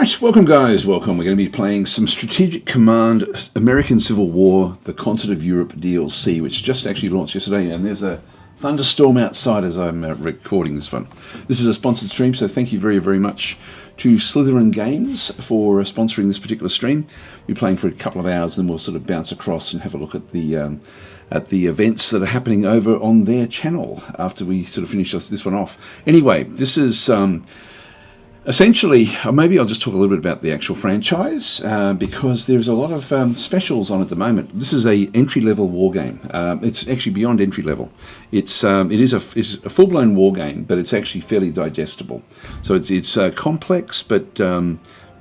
Alright, welcome guys, welcome. We're going to be playing some Strategic Command American Civil War, the Concert of Europe DLC, which just actually launched yesterday, and there's a thunderstorm outside as I'm recording this one. This is a sponsored stream, so thank you very, very much to Slytherin Games for sponsoring this particular stream. We're playing for a couple of hours, and we'll sort of bounce across and have a look at the events that are happening over on their channel after we sort of finish this one off. Anyway, this is essentially, maybe I'll just talk a little bit about the actual franchise because there's a lot of specials on at the moment. This is a entry-level war game. It's actually beyond entry-level. It is a full-blown war game, but it's actually fairly digestible. So it's complex, but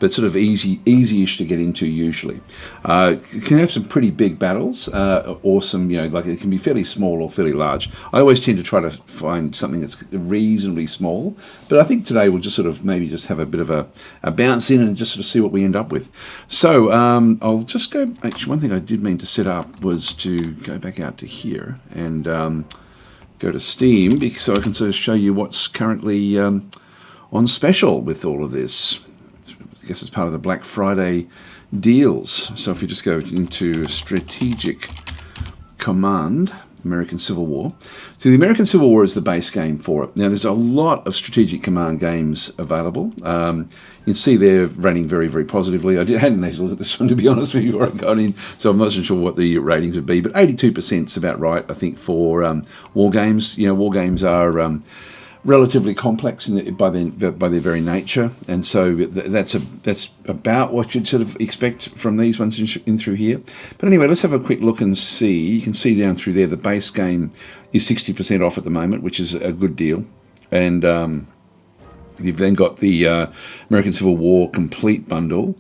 sort of easy-ish to get into usually. It can have some pretty big battles, or some, like it can be fairly small or fairly large. I always tend to try to find something that's reasonably small, but I think today we'll just sort of maybe just have a bit of a bounce in and just sort of see what we end up with. So I'll just go, actually one thing I did mean to set up was to go back out to here and go to Steam, so I can sort of show you what's currently on special with all of this. I guess it's part of the Black Friday deals. So if you just go into Strategic Command, American Civil War. So the American Civil War is the base game for it. Now there's a lot of Strategic Command games available. You can see they're rating very, very positively. I hadn't actually looked at this one, to be honest, before I got in, so I'm not sure what the ratings would be, but 82% is about right, I think, for war games. War games are relatively complex by their very nature, and so that's about what you'd sort of expect from these ones in through here. But anyway, let's have a quick look and see. You can see down through there the base game is 60% off at the moment, which is a good deal, and you've then got the American Civil War Complete Bundle,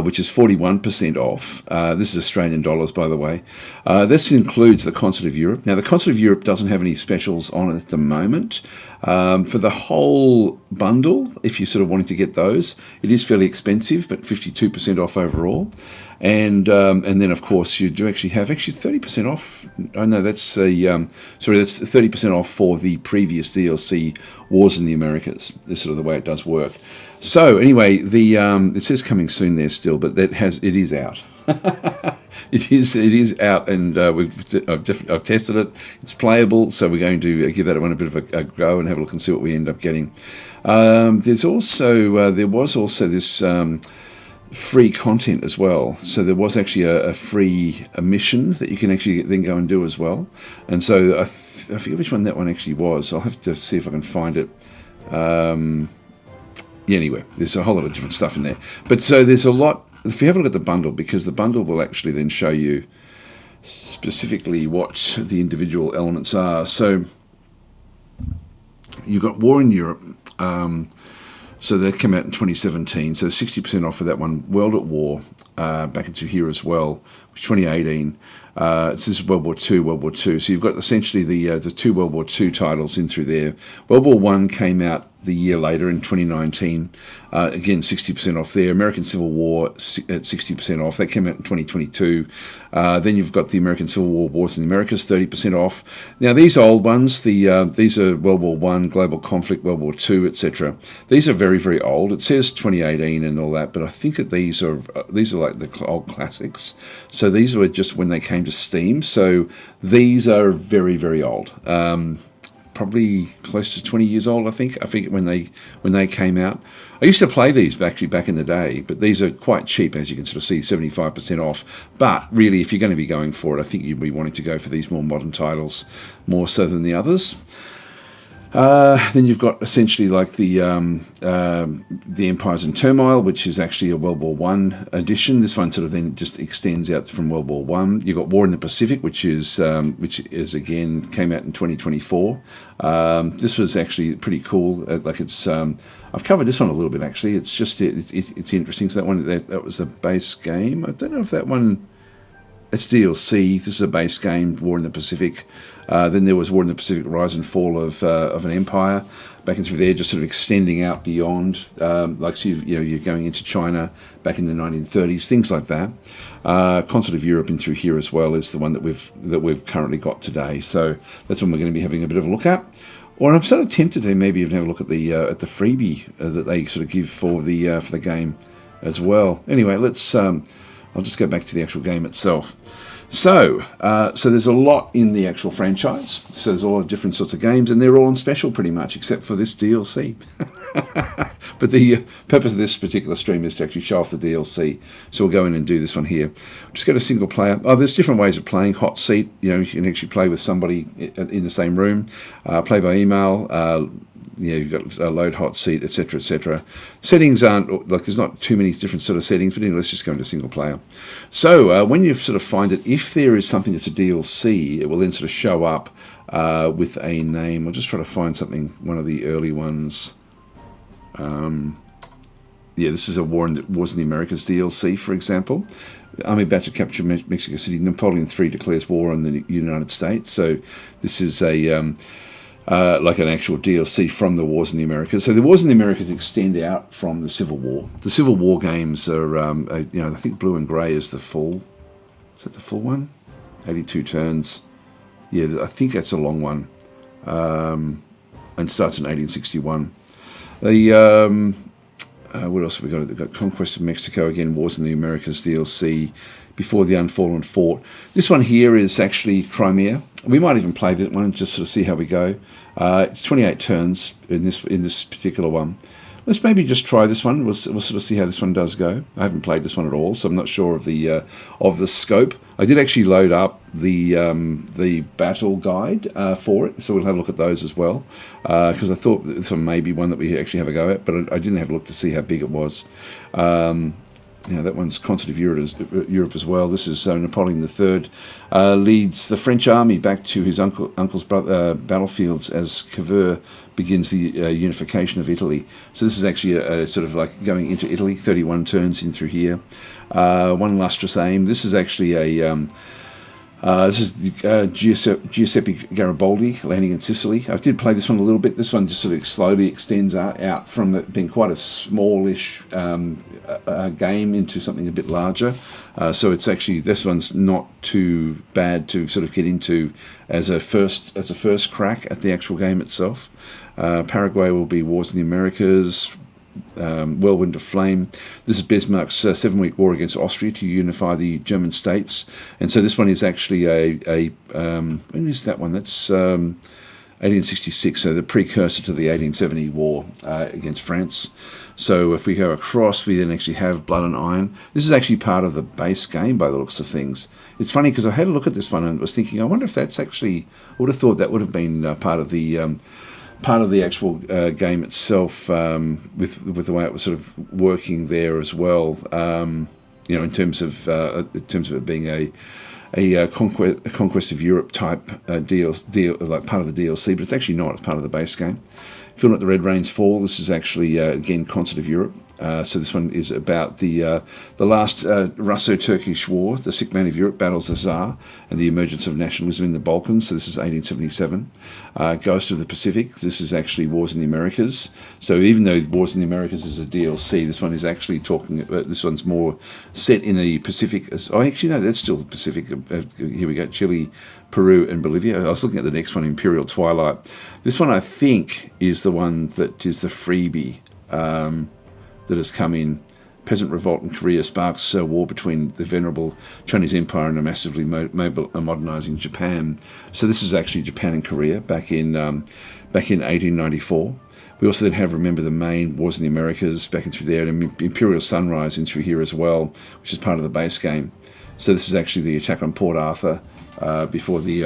which is 41% off. This is Australian dollars, by the way. This includes the Concert of Europe. Now, the Concert of Europe doesn't have any specials on it at the moment. For the whole bundle, if you're sort of wanting to get those, it is fairly expensive, but 52% off overall. And then, of course, you do actually have 30% off. Oh, no, that's that's 30% off for the previous DLC, Wars in the Americas. This is sort of the way it does work. So anyway, it says coming soon there still, but it is out. It is out, and I've tested it. It's playable, so we're going to give that one a bit of a go and have a look and see what we end up getting. There was also this free content as well. So there was actually a free mission that you can actually then go and do as well. And so I forget which one that one actually was. I'll have to see if I can find it. Anyway, there's a whole lot of different stuff in there. But so there's a lot. If you have a look at the bundle, because the bundle will actually then show you specifically what the individual elements are. So you've got War in Europe. So that came out in 2017, so 60% off for that one. World at War, back into here as well, which 2018. This is World War II. So you've got essentially the two World War II titles in through there. World War I came out the year later in 2019. Again, 60% off there. American Civil War at 60% off. That came out in 2022. Then you've got the American Civil War, Wars in the Americas, 30% off. Now, these old ones, these are World War I, Global Conflict, World War II, etc. These are very, very old. It says 2018 and all that, but I think that these are like the old classics. So these were just when they came to Steam. So these are very, very old. Probably close to 20 years old, I think. I think when they came out. I used to play these actually back in the day, but these are quite cheap, as you can sort of see, 75% off. But really, if you're going to be going for it, I think you'd be wanting to go for these more modern titles more so than the others. Then you've got essentially like the Empires in Turmoil, which is actually a World War I edition. This one sort of then just extends out from World War I. You've got War in the Pacific, which is again came out in 2024. This was actually pretty cool. I've covered this one a little bit actually. It's just it's interesting. So that was the base game. I don't know if that one. It's DLC. This is a base game, War in the Pacific. Then there was War in the Pacific, Rise and Fall of an Empire. Back in through there, just sort of extending out beyond, so you're going into China back in the 1930s, things like that. Concert of Europe in through here as well is the one that we've currently got today. So that's one we're going to be having a bit of a look at. Or I'm sort of tempted to maybe even have a look at the freebie that they sort of give for the game as well. Anyway, let's. I'll just go back to the actual game itself. So there's a lot in the actual franchise. So there's a lot of different sorts of games, and they're all on special pretty much, except for this DLC. But the purpose of this particular stream is to actually show off the DLC. So we'll go in and do this one here. Just go to single player. Oh, there's different ways of playing. Hot seat, you can actually play with somebody in the same room. Play by email. You've got a load hot seat, etc., etc. Settings aren't, there's not too many different sort of settings, but anyway, let's just go into single player. So when you sort of find it, if there is something that's a DLC, it will then sort of show up with a name. I'll just try to find something, one of the early ones. This is a Wars in the Americas DLC, for example. Army about to capture Mexico City. Napoleon III declares war on the United States. So this is a like an actual DLC from the Wars in the Americas. So the Wars in the Americas extend out from the Civil War. The Civil War games are, I think Blue and Grey is the full. Is that the full one? 82 turns. Yeah, I think that's a long one. And starts in 1861. The what else have we got? We've got Conquest of Mexico, again, Wars in the Americas DLC, Before the Unfallen Fort. This one here is actually Crimea. We might even play this one and just sort of see how we go. It's 28 turns in this particular one. Let's maybe just try this one. We'll sort of see how this one does go. I haven't played this one at all, so I'm not sure of the scope. I did actually load up the battle guide for it, so we'll have a look at those as well. Because I thought this one may be one that we actually have a go at, but I didn't have a look to see how big it was. That one's Concert of Europe as well. This is Napoleon III leads the French army back to his uncle's battlefields as Cavour begins the unification of Italy. So this is actually a sort of like going into Italy, 31 turns in through here. One lustrous aim. This is actually a... this is Giuseppe Garibaldi landing in Sicily. I did play this one a little bit. This one just sort of slowly extends out from it being quite a smallish game into something a bit larger. So it's actually, this one's not too bad to sort of get into as a first crack at the actual game itself. Paraguay will be Wars in the Americas. Whirlwind of Flame. This is Bismarck's 7-week war against Austria to unify the German states, and so this one is actually when is that one? That's 1866, so the precursor to the 1870 war against France. So if we go across, we then actually have Blood and Iron. This is actually part of the base game by the looks of things. It's funny because I had a look at this one and was thinking, I wonder if that's actually, I would have thought that would have been part of the actual game itself, with the way it was sort of working there as well. In terms of it being a conquest of Europe type deal, like part of the DLC, but it's actually not. It's part of the base game. If you look at the Red Rains Fall, this is actually again Concert of Europe. So this one is about the last Russo-Turkish War. The sick man of Europe battles the Tsar and the emergence of nationalism in the Balkans. So this is 1877. Ghost of the Pacific. This is actually Wars in the Americas. So even though Wars in the Americas is a DLC, this one is actually talking about, this one's more set in the Pacific. Oh, actually, no, that's still the Pacific. Here we go, Chile, Peru, and Bolivia. I was looking at the next one, Imperial Twilight. This one, I think, is the one that is the freebie. That has come in. Peasant revolt in Korea sparks a war between the venerable Chinese Empire and a massively modernizing Japan. So this is actually Japan and Korea back in 1894. We also then have Remember the Main, Wars in the Americas back in through there, and Imperial Sunrise in through here as well, which is part of the base game. So this is actually the attack on Port Arthur before the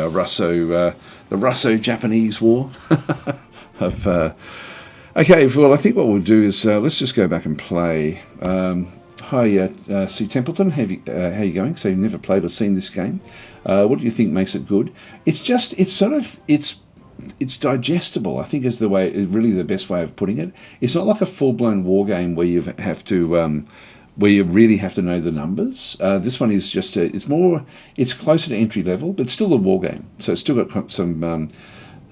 Russo-Japanese War of. Okay, well, I think what we'll do is let's just go back and play. Hi, C. Templeton, how you going? So you've never played or seen this game. What do you think makes it good? It's digestible, I think, is really the best way of putting it. It's not like a full-blown war game where you have to where you really have to know the numbers. This one is just it's closer to entry level, but still a war game. So it's still got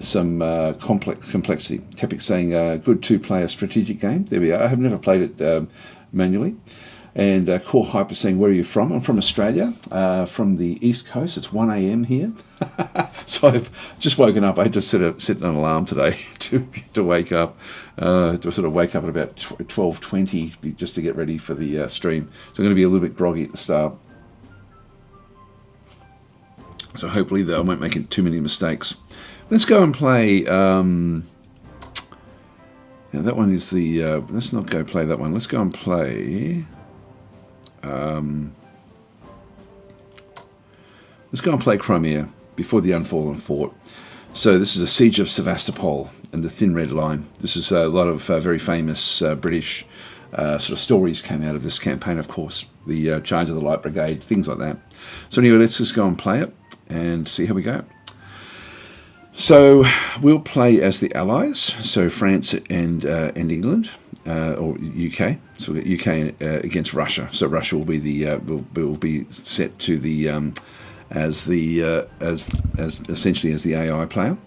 some complexity. Tepik saying good two-player strategic game. There we are. I have never played it manually. And Core Hyper saying, where are you from? I'm from Australia, from the East Coast. It's 1 a.m. here. So I've just woken up. I had to set an alarm today to wake up, to sort of wake up at about 12:20 just to get ready for the stream. So I'm going to be a little bit groggy at the start. So hopefully I won't make too many mistakes. Let's go and play... now that one is the... let's not go play that one. Let's go and play... let's go and play Crimea, Before the Unfallen Fort. So this is a Siege of Sevastopol and the Thin Red Line. This is a lot of very famous British sort of stories came out of this campaign, of course. The Charge of the Light Brigade, things like that. So anyway, let's just go and play it and see how we go. So we'll play as the Allies, so France and England, or UK. So we've got UK against Russia. So Russia will be the will be set to the as essentially as the AI player.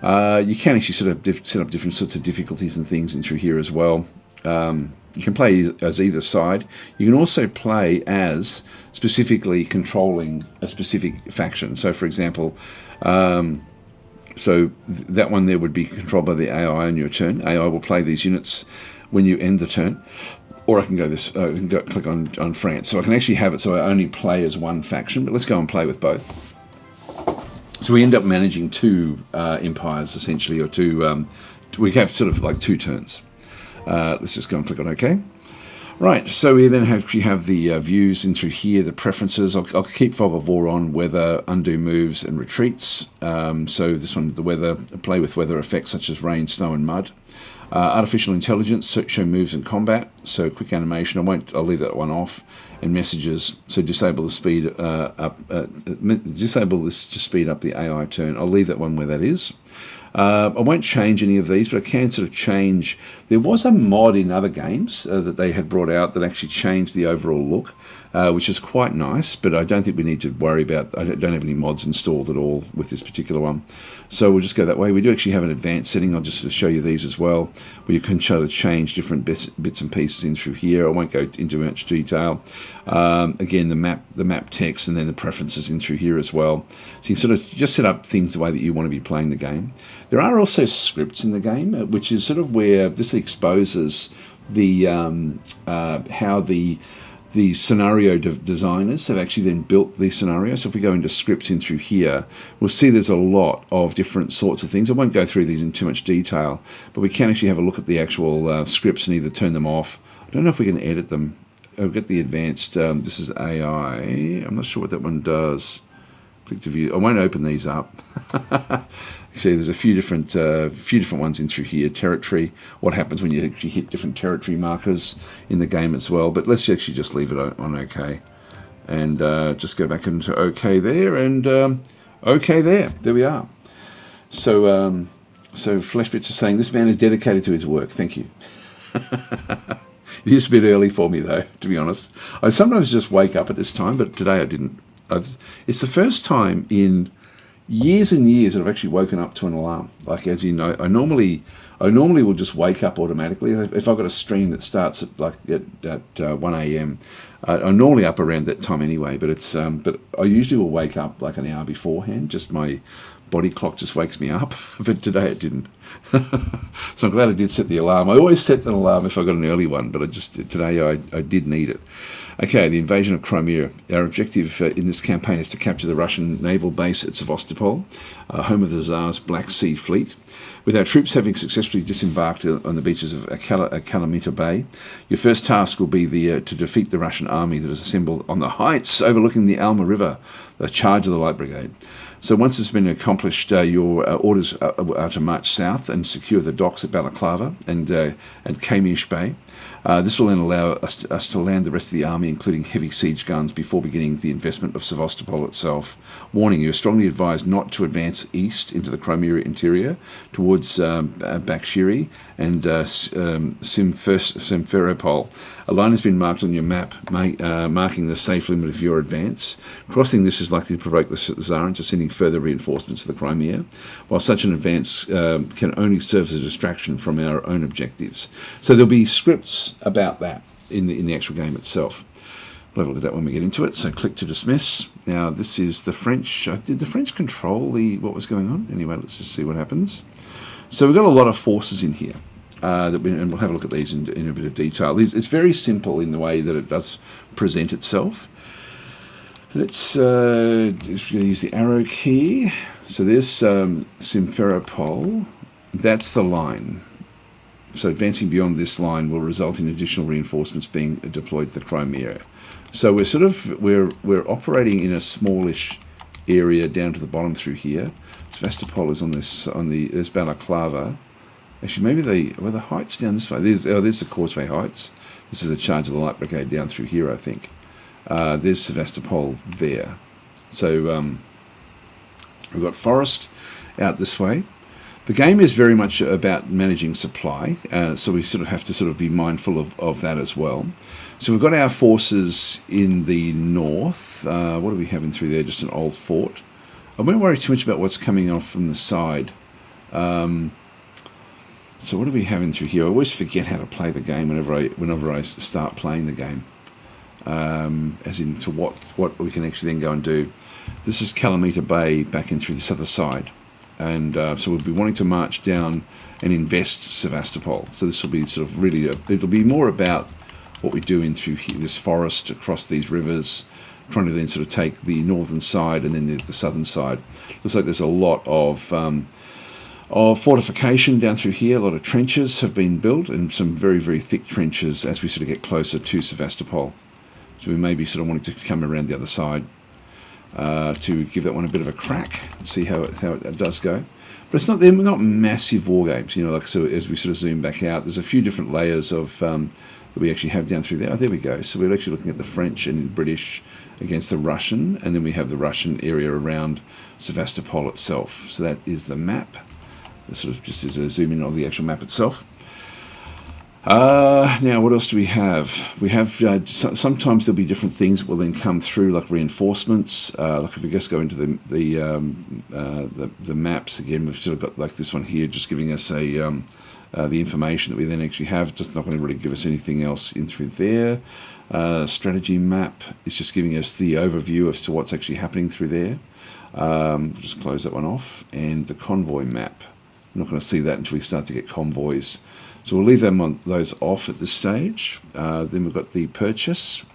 You can actually sort of set up different sorts of difficulties and things in through here as well. You can play as either side. You can also play as specifically controlling a specific faction. So, for example, that one there would be controlled by the AI on your turn. AI will play these units when you end the turn. Or I can go this. I can click on France. So I can actually have it so I only play as one faction. But let's go and play with both. So we end up managing two empires essentially, or two. We have sort of like two turns. Let's just go and click on OK. Right, so we then have the views in through here, the preferences. I'll keep Fog of War on, weather, undo moves, and retreats. So this one, the weather, play with weather effects such as rain, snow, and mud. Artificial intelligence, show moves in combat. So quick animation, I'll leave that one off. And messages, so disable the speed disable this to speed up the AI turn. I'll leave that one where that is. I won't change any of these, but I can sort of change. There was a mod in other games that they had brought out that actually changed the overall look, which is quite nice, but I don't think we need to worry about. I don't have any mods installed at all with this particular one. So we'll just go that way. We do actually have an advanced setting. I'll just show you these as well, where you can change different bits and pieces in through here. I won't go into much detail. Again, the map text, and then the preferences in through here as well. So you can sort of just set up things the way that you want to be playing the game. There are also scripts in the game, which is sort of where this exposes the how the scenario designers have actually then built the scenario. So if we go into scripts in through here, we'll see there's a lot of different sorts of things. I won't go through these in too much detail, but we can actually have a look at the actual scripts and either turn them off. I don't know if we can edit them. I'll get the advanced. This is AI. I'm not sure what that one does. Click to view. I won't open these up. Actually, there's a few different ones in through here. Territory, what happens when you actually hit different territory markers in the game as well. But let's actually just leave it on OK. And just go back into OK there, and OK there. There we are. So, so Fleshbits is saying, this man is dedicated to his work. Thank you. It is a bit early for me, though, to be honest. I sometimes just wake up at this time, but today I didn't. It's the first time in years and years that I've actually woken up to an alarm. Like, as you know, I normally will just wake up automatically. If I've got a stream that starts at 1 a.m., I'm normally up around that time anyway. But but I usually will wake up like an hour beforehand. Just my body clock just wakes me up. But today it didn't. So I'm glad I did set the alarm. I always set an alarm if I got an early one, but today I did need it. Okay, the invasion of Crimea. Our objective in this campaign is to capture the Russian naval base at Sevastopol, home of the Tsar's Black Sea Fleet. With our troops having successfully disembarked on the beaches of Kalamita Bay, your first task will be to defeat the Russian army that is assembled on the heights overlooking the Alma River, the Charge of the Light Brigade. So once it's been accomplished, your orders are to march south and secure the docks at Balaclava and Kamish Bay. This will then allow us to land the rest of the army, including heavy siege guns, before beginning the investment of Sevastopol itself. Warning, you are strongly advised not to advance east into the Crimea interior towards Bakshiri and Simferopol. A line has been marked on your map, marking the safe limit of your advance. Crossing this is likely to provoke the Tsar into sending further reinforcements to the Crimea, while such an advance can only serve as a distraction from our own objectives. So there'll be scripts about that. in the actual game itself. We'll have a look at that when we get into it. So click to dismiss. Now this is the French. Did the French control what was going on? Anyway, let's just see what happens. So we've got a lot of forces in here. And we'll have a look at these in a bit of detail. It's very simple in the way that it does present itself. Let's use the arrow key. So there's Simferopol. That's the line. So advancing beyond this line will result in additional reinforcements being deployed to the Crimea. So we're operating in a smallish area down to the bottom through here. Sevastopol is there's Balaclava. Actually, maybe were the heights down this way. There's the Causeway Heights. This is a charge of the Light Brigade down through here, I think. There's Sevastopol there. So we've got forest out this way. The game is very much about managing supply, so we sort of have to be mindful of that as well. So we've got our forces in the north. What are we having through there? Just an old fort. I won't worry too much about what's coming off from the side. So what are we having through here? I always forget how to play the game whenever I start playing the game. As in to what we can actually then go and do. This is Calamita Bay back in through this other side. And so we'll be wanting to march down and invest Sevastopol. So this will be sort of really, it'll be more about what we do in through here, this forest across these rivers, trying to then sort of take the northern side and then the southern side. Looks like there's a lot of fortification down through here. A lot of trenches have been built, and some very, very thick trenches as we sort of get closer to Sevastopol. So we may be sort of wanting to come around the other side to give that one a bit of a crack and see how it does go. But they're not massive war games, like so. As we sort of zoom back out, there's a few different layers of that we actually have down through there. Oh, there we go. So we're actually looking at the French and British against the Russian, and then we have the Russian area around Sevastopol itself. So that is the map. This sort of just is a zoom in on the actual map itself. Now, what else do we have? We have sometimes there'll be different things that will then come through, like reinforcements. Like if we just go into the maps again, we've sort of got like this one here, just giving us the information that we then actually have. It's just not going to really give us anything else in through there. Strategy map is just giving us the overview as to what's actually happening through there. We'll just close that one off. And the convoy map. I'm not going to see that until we start to get convoys. So we'll leave those off at this stage. Then we've got the purchase.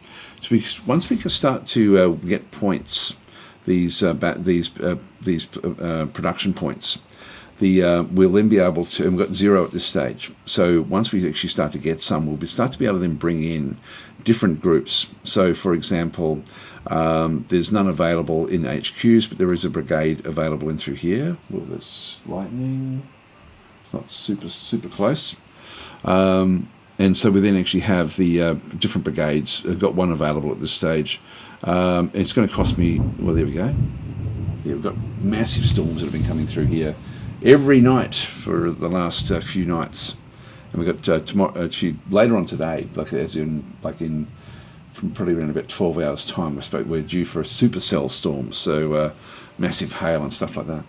So once we can start to get points, these production points, we'll then be able to. And we've got 0 at this stage. So once we actually start to get some, we'll start to be able to then bring in different groups. So for example, there's none available in HQs, but there is a brigade available in through here. Well, there's lightning. It's not super close. And so we then actually have the different brigades. I've got one available at this stage. It's going to cost me, well, there we go. Yeah, we've got massive storms that have been coming through here every night for the last few nights. And we've got tomorrow, actually later on today, from probably around about 12 hours time, we're due for a supercell storm. So massive hail and stuff like that.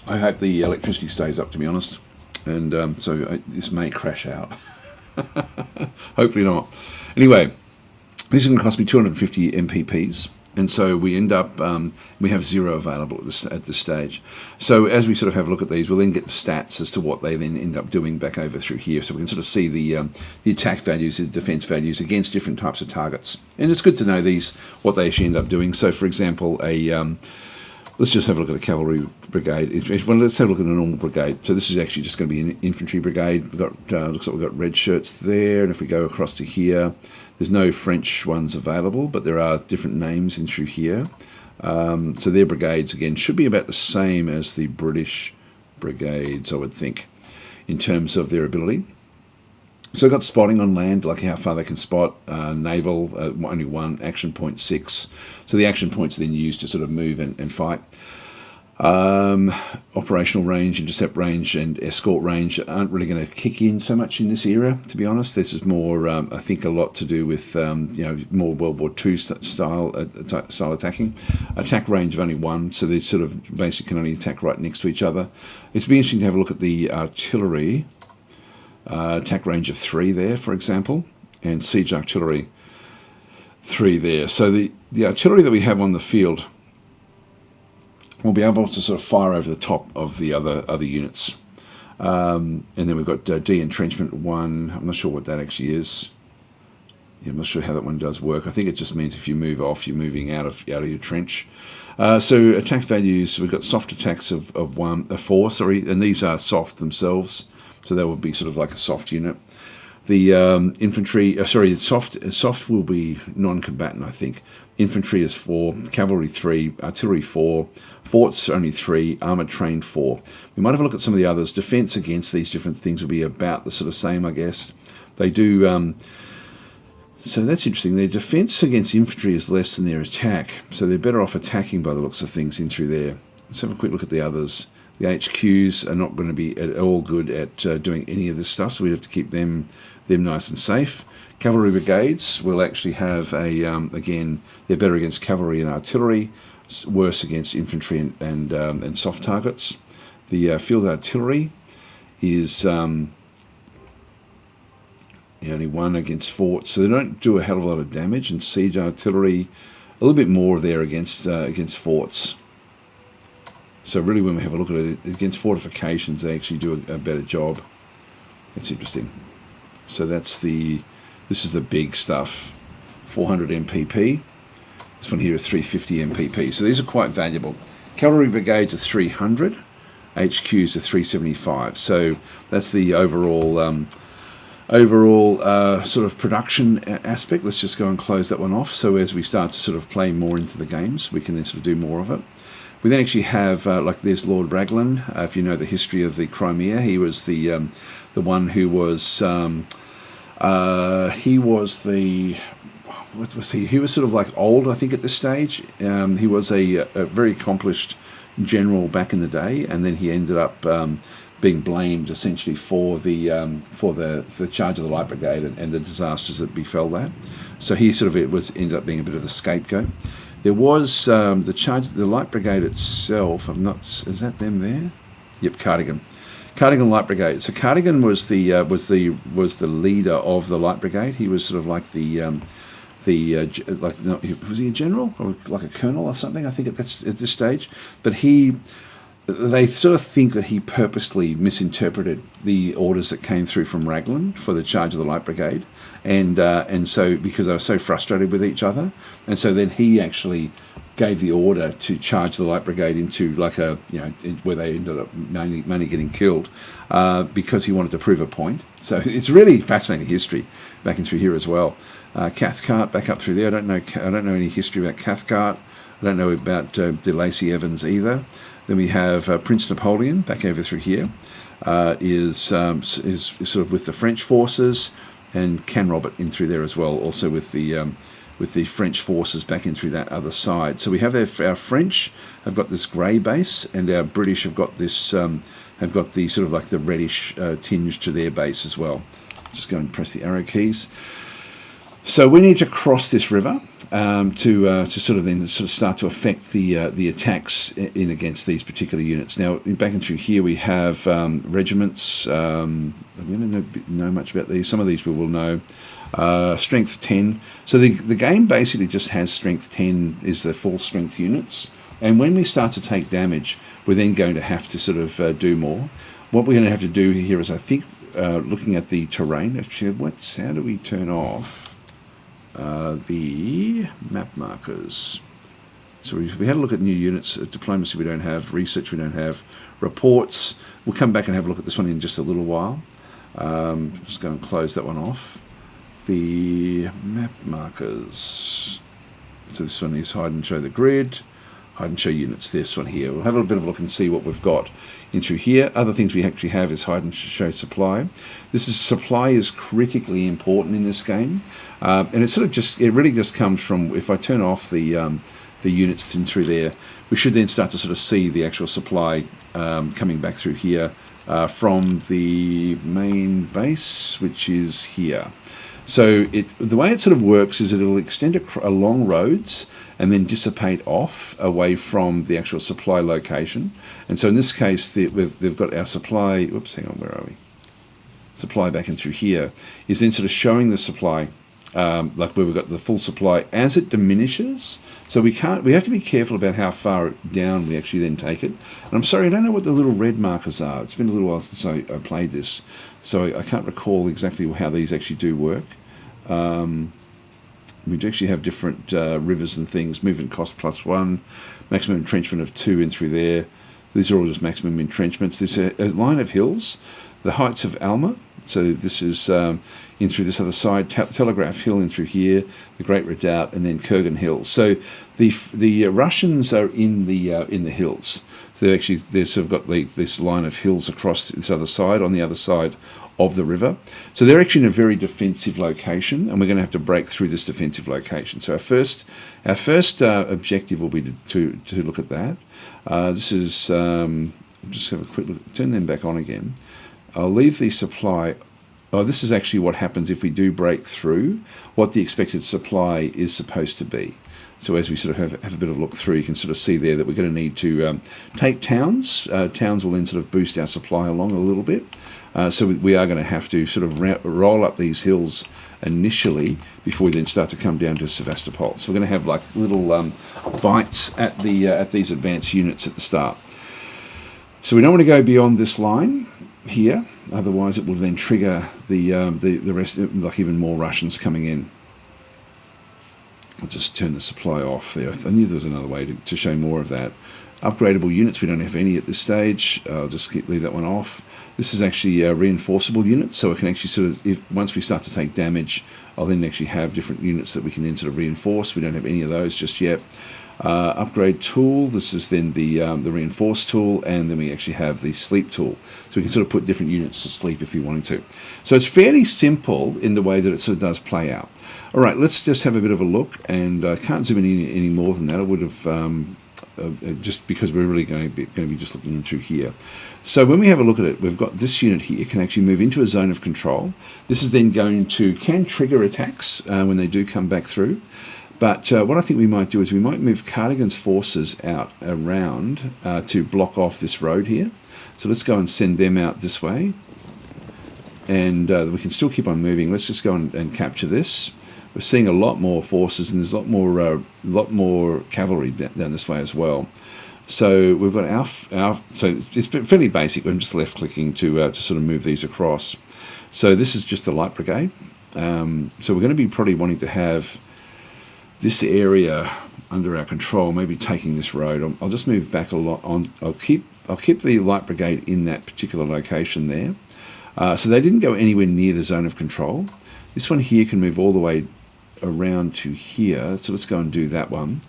I hope the electricity stays up, to be honest, and this may crash out. Hopefully not. Anyway, this is going to cost me 250 MPPs, and so we end up we have 0 available at this stage. So as we sort of have a look at these, we'll then get the stats as to what they then end up doing back over through here, so we can sort of see the attack values, the defense values against different types of targets, and it's good to know what they actually end up doing. So, for example, let's just have a look at a cavalry brigade. Let's have a look at a normal brigade. So this is actually just going to be an infantry brigade. We've got looks like we've got red shirts there, and if we go across to here, there's no French ones available, but there are different names in through here. So their brigades again should be about the same as the British brigades, I would think, in terms of their ability. So I've got spotting on land, like how far they can spot. Naval, only 1, action point 6. So the action points are then used to sort of move and fight. Operational range, intercept range, and escort range aren't really going to kick in so much in this era, to be honest. This is more, I think, a lot to do with more World War II style attacking. Attack range of only 1, so they sort of basically can only attack right next to each other. It's be interesting to have a look at the artillery. attack range of 3 there, for example, and siege artillery 3 there. So the artillery that we have on the field will be able to sort of fire over the top of the other units. And then we've got de-entrenchment 1. I'm not sure what that actually is. Yeah, I'm not sure how that one does work. I think it just means if you move off, you're moving out of your trench. So attack values, we've got soft attacks of 4, sorry, and these are soft themselves, so that would be sort of like a soft unit. The infantry, soft will be non-combatant, I think. Infantry is 4, cavalry 3, artillery 4, forts only 3, armoured train 4. We might have a look at some of the others. Defence against these different things will be about the sort of same, I guess. They do. So that's interesting. Their defence against infantry is less than their attack, so they're better off attacking by the looks of things in through there. Let's have a quick look at the others. The HQs are not going to be at all good at doing any of this stuff, so we have to keep them nice and safe. Cavalry brigades will actually have again, they're better against cavalry and artillery, worse against infantry and soft targets. The field artillery is only 1 against forts, so they don't do a hell of a lot of damage. And siege artillery, a little bit more there against forts. So really, when we have a look at it against fortifications, they actually do a better job. That's interesting. So this is the big stuff. 400 MPP. This one here is 350 MPP. So these are quite valuable. Cavalry brigades are 300. HQs are 375. So that's the overall sort of production aspect. Let's just go and close that one off. So as we start to sort of play more into the games, we can then sort of do more of it. We then actually have, like there's Lord Raglan. If you know the history of the Crimea, he was the one who was, he was sort of like old, I think, at this stage. He was a very accomplished general back in the day, and then he ended up being blamed essentially for the charge of the Light Brigade and the disasters that befell that. So he sort of ended up being a bit of the scapegoat. There was the Light Brigade itself. Is that them there? Yep, Cardigan Light Brigade. So Cardigan was the leader of the Light Brigade. He was sort of like was he a general or like a colonel or something? I think at this stage, but they sort of think that he purposely misinterpreted the orders that came through from Raglan for the charge of the Light Brigade, and so because they were so frustrated with each other, and so then he actually gave the order to charge the Light Brigade into like where they ended up mainly getting killed because he wanted to prove a point. So it's really fascinating history back in through here as well. Cathcart back up through there. I don't know any history about Cathcart. I don't know about de Lacy Evans either. Then we have Prince Napoleon back over through here. Is sort of with the French forces, and Canrobert in through there as well, also with the French forces back in through that other side. So we have our French have got this grey base, and our British have got this have got the sort of like the reddish tinge to their base as well. Just go and press the arrow keys. So we need to cross this river to sort of start to affect the attacks in against these particular units. Now, back in through here, we have regiments. We don't know much about these. Some of these we will know. Strength 10. So the game basically just has strength 10 is the full strength units. And when we start to take damage, we're then going to have to sort of do more. What we're going to have to do here is, I think, looking at the terrain. Actually, how do we turn off the map markers? So if we had a look at new units, diplomacy we don't have, research we don't have, reports. We'll come back and have a look at this one in just a little while. Just go and close that one off. The map markers. So this one is hide and show the grid, hide and show units. This one here. We'll have a bit of a look and see what we've got in through here. Other things we actually have is hide and show supply. Supply is critically important in this game, and it really just comes from, if I turn off the units in through there, we should then start to sort of see the actual supply coming back through here from the main base, which is here. So the way it sort of works is it'll extend along roads and then dissipate off away from the actual supply location. And so in this case, they've got our supply. Whoops, hang on, where are we? supply back in through here, is then sort of showing the supply, like where we've got the full supply as it diminishes. So we have to be careful about how far down we actually then take it. And I'm sorry, I don't know what the little red markers are. It's been a little while since I played this, so I can't recall exactly how these actually do work. We actually have different rivers and things. Movement cost +1, maximum entrenchment of 2 in through there. These are all just maximum entrenchments. There's a line of hills, the heights of Alma. So this is in through this other side, Telegraph Hill in through here, the Great Redoubt, and then Kurgan Hill. So the Russians are in the hills. So they've sort of got this line of hills across this other side, on the other side of the river. So they're actually in a very defensive location, and we're going to have to break through this defensive location. So our first objective will be to look at that. This is just have a quick look. Turn them back on again. I'll leave the supply. Oh, this is actually what happens if we do break through, what the expected supply is supposed to be. So as we sort of have a bit of a look through, you can sort of see there that we're going to need to take towns. Towns will then sort of boost our supply along a little bit. So we are going to have to sort of roll up these hills initially before we then start to come down to Sevastopol. So we're going to have like little bites at these advanced units at the start. So we don't want to go beyond this line here, otherwise it will then trigger the rest, like even more Russians coming in. I'll just turn the supply off there. I knew there was another way to show more of that. Upgradable units, we don't have any at this stage. I'll just leave that one off. This is actually reinforceable units, so it can actually sort of, once we start to take damage, I'll then actually have different units that we can then sort of reinforce. We don't have any of those just yet. Upgrade tool, this is then the reinforce tool, and then we actually have the sleep tool. So we can sort of put different units to sleep if we wanted to. So it's fairly simple in the way that it sort of does play out. All right, let's just have a bit of a look, and I can't zoom in any more than that. I would have, just because we're really going to be just looking in through here. So when we have a look at it, we've got this unit here can actually move into a zone of control. This is then can trigger attacks when they do come back through. But what I think we might do is we might move Cardigan's forces out around to block off this road here. So let's go and send them out this way. And we can still keep on moving. Let's just go and capture this. We're seeing a lot more forces, and there's a lot more cavalry down this way as well. So we've got our so it's fairly basic. I'm just left clicking to sort of move these across. So this is just the light brigade. So we're going to be probably wanting to have this area under our control, maybe taking this road. I'll just move back a lot on. I'll keep the light brigade in that particular location there. So they didn't go anywhere near the zone of control. This one here can move all the way around to here. So let's go and do that one.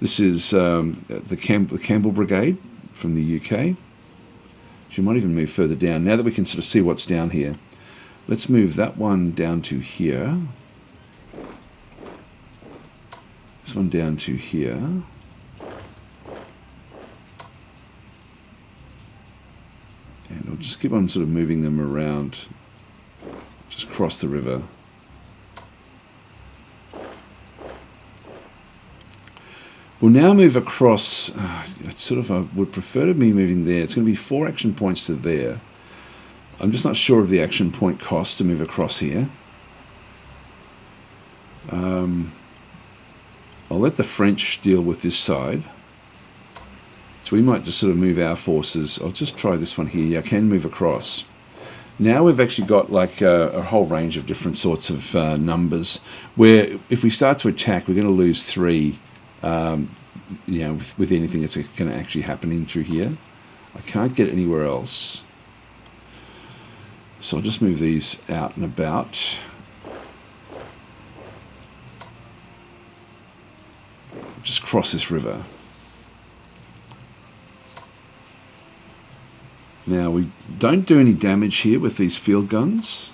This is the Campbell Brigade from the UK. So you might even move further down. Now that we can sort of see what's down here, let's move that one down to here. This one down to here. And I'll just keep on sort of moving them around, just cross the river. We'll now move across. I would prefer to be moving there. It's going to be 4 action points to there. I'm just not sure of the action point cost to move across here. I'll let the French deal with this side. So we might just sort of move our forces. I'll just try this one here. I can move across. Now we've actually got like a whole range of different sorts of numbers, where if we start to attack, we're going to lose 3. With anything that's going to actually happen in through here. I can't get anywhere else. So I'll just move these out and about. Just cross this river. Now we don't do any damage here with these field guns.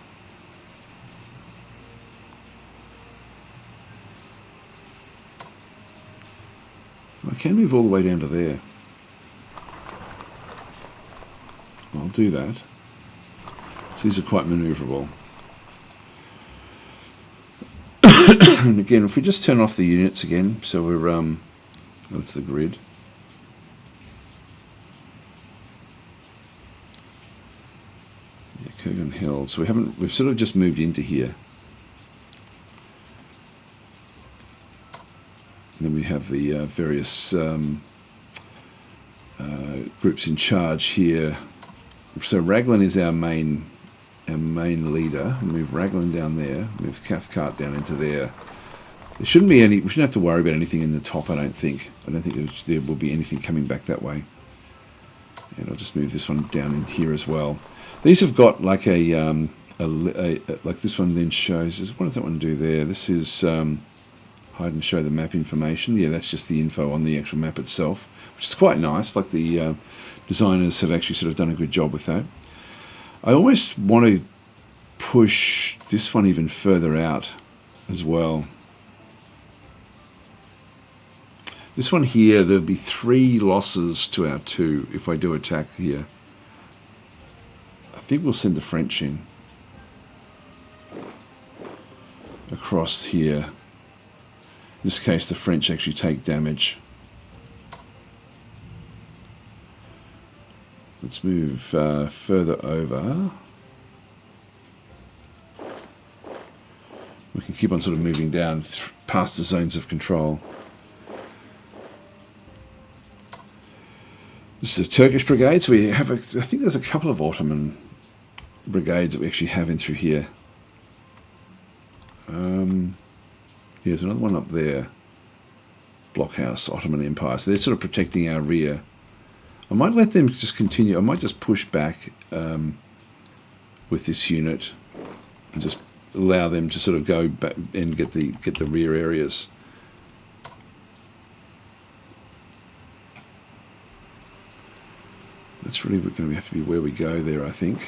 I can move all the way down to there. I'll do that. So these are quite maneuverable. And again, if we just turn off the units again, so we're that's the grid. Yeah, Kurgan and held. So we've sort of just moved into here. And then we have the various groups in charge here. So Raglan is our main leader. Move Raglan down there. Move Cathcart down into there. There shouldn't be any. We shouldn't have to worry about anything in the top. I don't think there will be anything coming back that way. And I'll just move this one down in here as well. These have got like like this one then shows. What does that one do there? This is hide and show the map information. Yeah, that's just the info on the actual map itself, which is quite nice. Like the designers have actually sort of done a good job with that. I almost want to push this one even further out as well. This one here, there'll be 3 losses to our 2 if I do attack here. I think we'll send the French in across here. In this case, the French actually take damage. Let's move further over. We can keep on sort of moving down past the zones of control. This is a Turkish brigade, so we have, I think there's a couple of Ottoman brigades that we actually have in through here. There's another one up there. Blockhouse, Ottoman Empire. So they're sort of protecting our rear. I might let them just continue. I might just push back with this unit and just allow them to sort of go back and get the rear areas. That's really going to have to be where we go there, I think.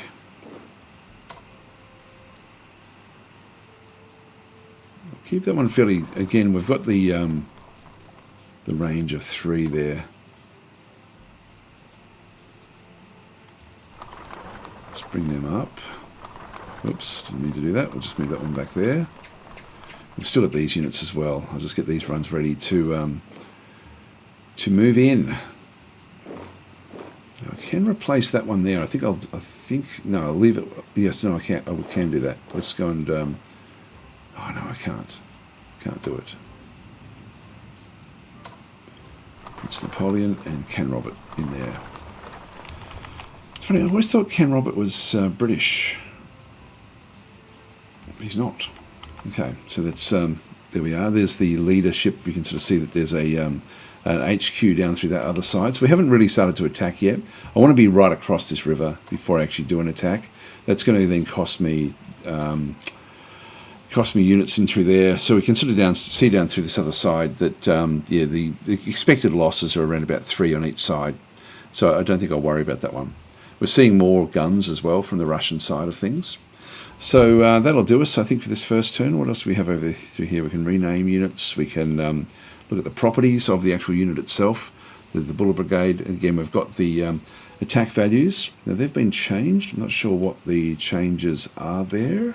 I'll keep that one fairly. Again, we've got the range of 3 there. Just bring them up. Oops, didn't mean to do that. We'll just move that one back there. We've still got these units as well. I'll just get these runs ready to move in. I can replace that one there. No, I'll leave it. Yes, no, I can't. I can do that. Let's go and. Oh no, I can't. Can't do it. Prince Napoleon and Ken Robert in there. It's funny. I always thought Ken Robert was British. He's not. Okay, so that's there we are. There's the leadership. You can sort of see that there's an HQ down through that other side. So we haven't really started to attack yet. I want to be right across this river before I actually do an attack. That's going to then cost me units in through there. So we can sort of see down through this other side that yeah, the expected losses are around about 3 on each side. So I don't think I'll worry about that one. We're seeing more guns as well from the Russian side of things. So that'll do us, I think, for this first turn. What else do we have over through here? We can rename units. We can look at the properties of the actual unit itself. The Buller Brigade, again, we've got the attack values. Now, they've been changed. I'm not sure what the changes are there.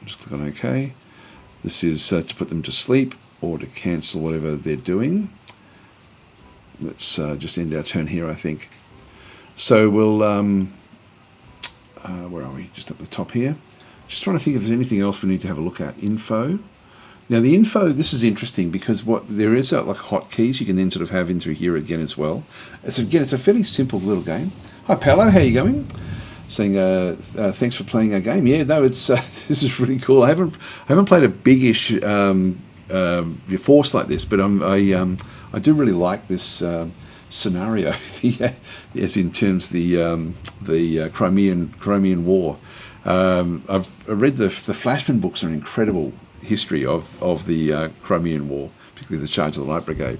Just click on OK. This is to put them to sleep or to cancel whatever they're doing. Let's just end our turn here, I think. So we'll... where are we? Just up the top here. Just trying to think if there's anything else we need to have a look at. Info. Now the info, this is interesting because there is like hotkeys you can then sort of have in through here again as well. It's a fairly simple little game. Hi Paolo, how you going? Saying thanks for playing our game. Yeah, no, it's this is really cool. I haven't played a biggish force like this, but I do really like this scenario. Yes, in terms the Crimean War. I've read the Flashman books are an incredible history of the Crimean War, particularly the Charge of the Light Brigade.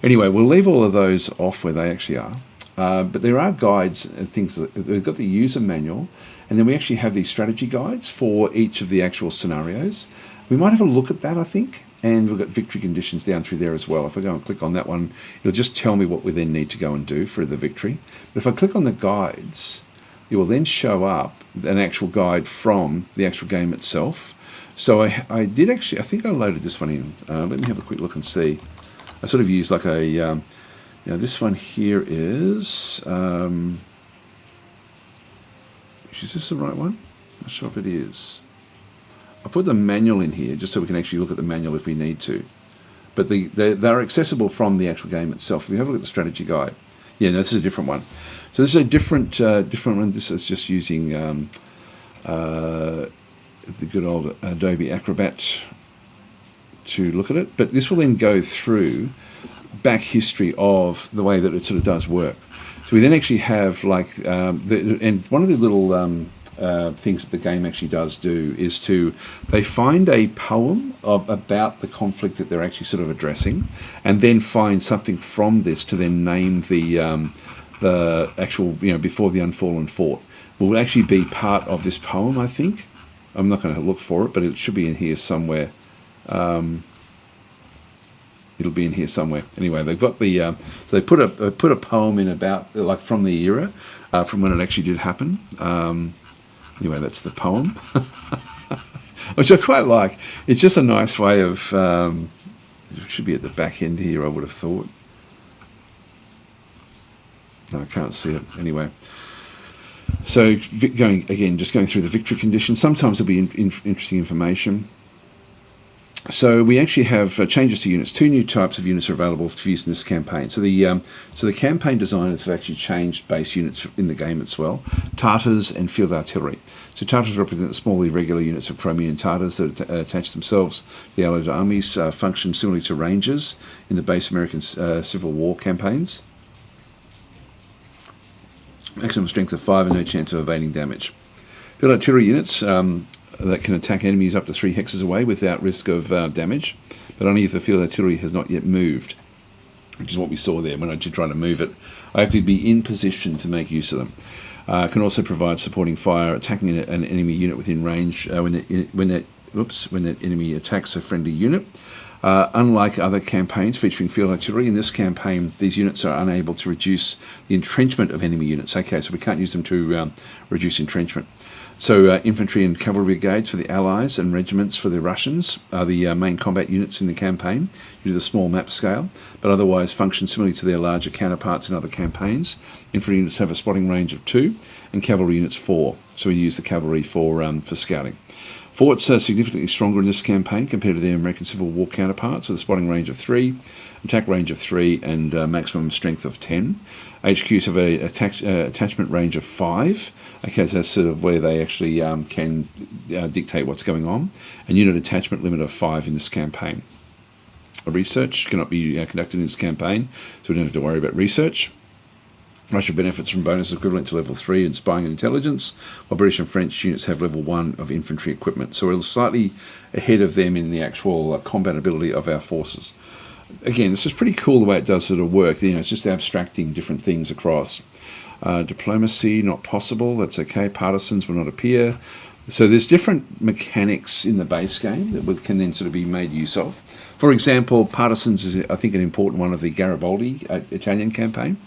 Anyway, we'll leave all of those off where they actually are. But there are guides and things. We've got the user manual, and then we actually have these strategy guides for each of the actual scenarios. We might have a look at that, I think. And we've got victory conditions down through there as well. If I go and click on that one, it'll just tell me what we then need to go and do for the victory. But if I click on the guides, it will then show up an actual guide from the actual game itself. So I did actually, I think I loaded this one in. Let me have a quick look and see. I sort of used like a, now this one here is, Is this the right one? Not sure if it is. I'll put the manual in here just so we can actually look at the manual if we need to. But they're accessible from the actual game itself. If we have a look at the strategy guide, yeah, no, this is a different one. So this is a different one. This is just using the good old Adobe Acrobat to look at it. But this will then go through back history of the way that it sort of does work. So we then actually have like, and one of the little things that the game actually does do is they find a poem about the conflict that they're actually sort of addressing, and then find something from this to then name the actual, before the unfallen fort will actually be part of this poem, I think. I'm not going to look for it, but it should be in here somewhere. It'll be in here somewhere. Anyway, they've got the so they put a poem in about like from the era, from when it actually did happen. Anyway, that's the poem, which I quite like. It's just a nice way of. It should be at the back end here, I would have thought. No, I can't see it. Anyway, so going through the victory conditions. Sometimes there'll be interesting information. So we actually have changes to units. 2 new types of units are available for use in this campaign. So the campaign designers have actually changed base units in the game as well. Tartars and field artillery. So Tartars represent the small irregular units of Crimean Tartars that attach themselves to the Allied armies, function similarly to Rangers in the base American Civil War campaigns. Maximum strength of 5 and no chance of evading damage. Field artillery units that can attack enemies up to 3 hexes away without risk of damage, but only if the field artillery has not yet moved, which is what we saw there. When I did try to move it, I have to be in position to make use of them. Can also provide supporting fire, attacking an enemy unit within range when that enemy attacks a friendly unit. Unlike other campaigns featuring field artillery, in this campaign, these units are unable to reduce the entrenchment of enemy units. Okay, so we can't use them to reduce entrenchment. So infantry and cavalry brigades for the Allies and regiments for the Russians are the main combat units in the campaign due to the small map scale, but otherwise function similarly to their larger counterparts in other campaigns. Infantry units have a spotting range of 2 and cavalry units 4, so we use the cavalry for scouting. Forts are significantly stronger in this campaign compared to their American Civil War counterparts with a spotting range of 3, attack range of 3 and maximum strength of 10. HQs have a attachment range of 5. Okay, so that's sort of where they actually can dictate what's going on. And unit attachment limit of 5 in this campaign. Research cannot be conducted in this campaign, so we don't have to worry about research. Russia benefits from bonuses equivalent to level 3 in spying and intelligence, while British and French units have level 1 of infantry equipment. So we're slightly ahead of them in the actual combat ability of our forces. Again, this is pretty cool the way it does sort of work. It's just abstracting different things across. Diplomacy, not possible. That's okay. Partisans will not appear. So there's different mechanics in the base game that can then sort of be made use of. For example, partisans is, I think, an important one of the Garibaldi Italian campaign.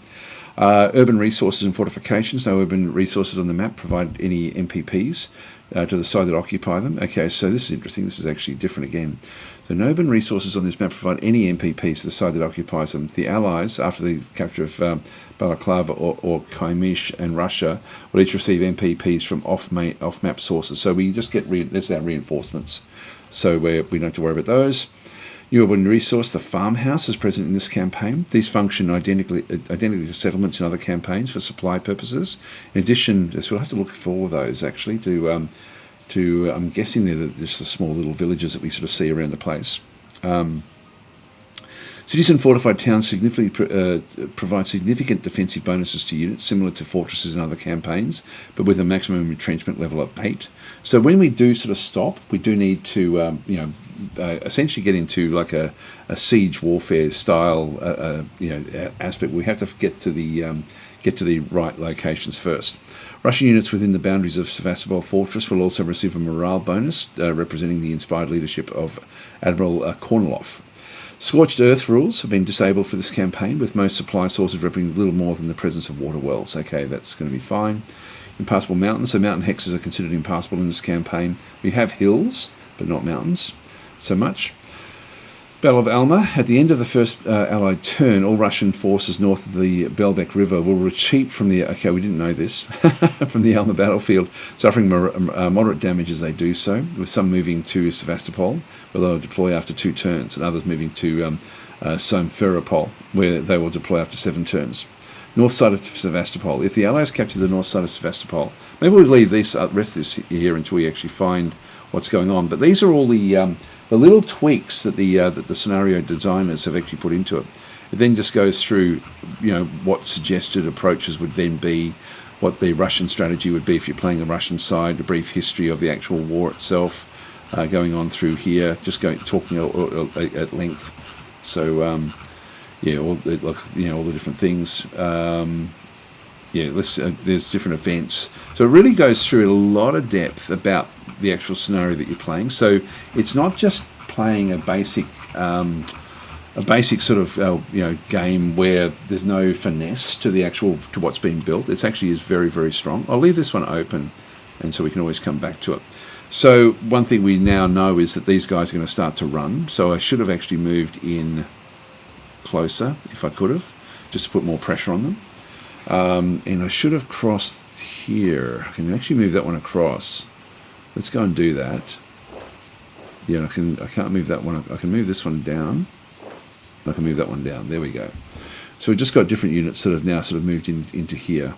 Urban resources and fortifications. No urban resources on the map provide any MPPs to the side that occupy them. Okay, so this is interesting. This is actually different again. So no urban resources on this map provide any MPPs to the side that occupies them. The Allies, after the capture of Balaclava or Kymish and Russia, will each receive MPPs from off-map sources. So we just get that's our reinforcements. So we don't have to worry about those. New urban resource, the farmhouse, is present in this campaign. These function identically to settlements in other campaigns for supply purposes. In addition, so we'll have to look for all of those actually to I'm guessing they're just the small little villages that we sort of see around the place. Cities and fortified towns significantly provide significant defensive bonuses to units, similar to fortresses in other campaigns, but with a maximum entrenchment level of 8. So when we do sort of stop, we do need to essentially get into like a siege warfare style aspect. We have to get to the right locations first. Russian units within the boundaries of Sevastopol Fortress will also receive a morale bonus, representing the inspired leadership of Admiral Kornilov. Scorched earth rules have been disabled for this campaign, with most supply sources representing little more than the presence of water wells. Okay, that's going to be fine. Impassable mountains. So mountain hexes are considered impassable in this campaign. We have hills, but not mountains so much. Battle of Alma. At the end of the first Allied turn, all Russian forces north of the Belbek River will retreat from the... Okay, we didn't know this. From the Alma battlefield, suffering moderate damage as they do so, with some moving to Sevastopol, where they'll deploy after 2 turns, and others moving to Simferopol, where they will deploy after 7 turns. North side of Sevastopol. If the Allies capture the north side of Sevastopol, maybe we'll leave this rest of this here until we actually find what's going on. But these are all the little tweaks that the scenario designers have actually put into it. It then just goes through, what suggested approaches would then be, what the Russian strategy would be if you're playing the Russian side, a brief history of the actual war itself, going on through here, just talking at length. So all the different things. There's different events. So it really goes through a lot of depth about the actual scenario that you're playing. So it's not just playing a basic sort of game where there's no finesse to what's being built. It actually is very, very strong. I'll leave this one open, and so we can always come back to it. So one thing we now know is that these guys are going to start to run. So I should have actually moved in closer if I could have, just to put more pressure on them. And I should have crossed here. I can actually move that one across. Let's go and do that. Yeah, I can't move that one. I can move this one down. I can move that one down. There we go. So we've just got different units that have now sort of moved into here.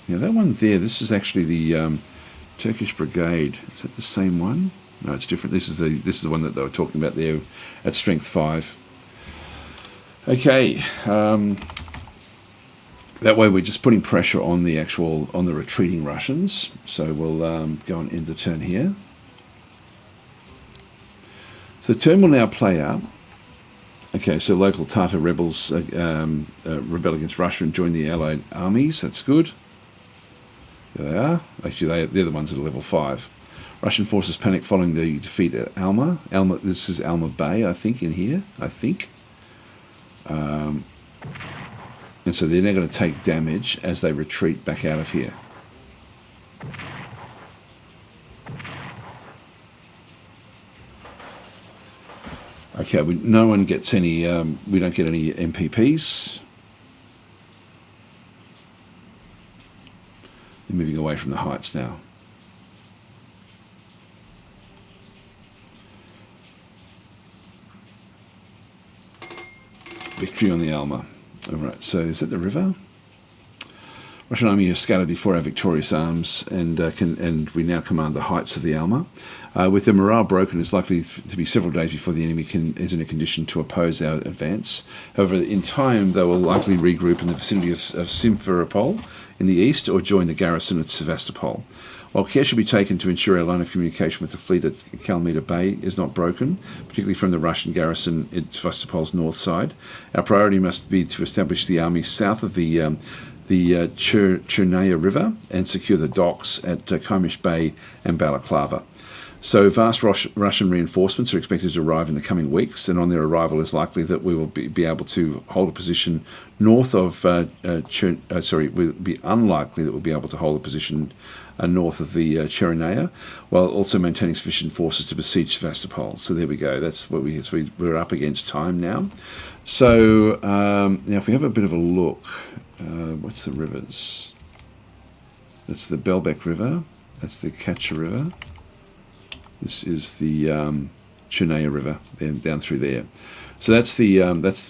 Now that one there, this is actually the Turkish Brigade. Is that the same one? No, it's different. This is the one that they were talking about there at strength 5. Okay. That way we're just putting pressure on the retreating Russians. So we'll go and end the turn here. So the turn will now play out. Okay, so local Tatar rebels rebel against Russia and join the Allied armies. That's good. There they are. Actually, they're the ones at level 5. Russian forces panic following the defeat at Alma. This is Alma Bay, I think, in here. I think. And so they're now going to take damage as they retreat back out of here. Okay, no one gets any, we don't get any MPPs. They're moving away from the heights now. Victory on the Alma. Alright, so is that the river? Russian army has scattered before our victorious arms, and we now command the heights of the Alma. With their morale broken, it's likely to be several days before the enemy is in a condition to oppose our advance. However, in time, they will likely regroup in the vicinity of Simferopol in the east, or join the garrison at Sevastopol. While care should be taken to ensure our line of communication with the fleet at Kalmita Bay is not broken, particularly from the Russian garrison at Sevastopol's north side, our priority must be to establish the army south of the Chernaya River and secure the docks at Komish Bay and Balaclava. So vast Russian reinforcements are expected to arrive in the coming weeks, and on their arrival it's likely that we will be able to hold a position north of it will be unlikely that we'll be able to hold a position north of the Chernaya, while also maintaining sufficient forces to besiege Sevastopol. So there we go. That's what we're up against time now. So now if we have a bit of a look, what's the rivers? That's the Belbek River. That's the Kacha River. This is the Chernaya River, then down through there. So that's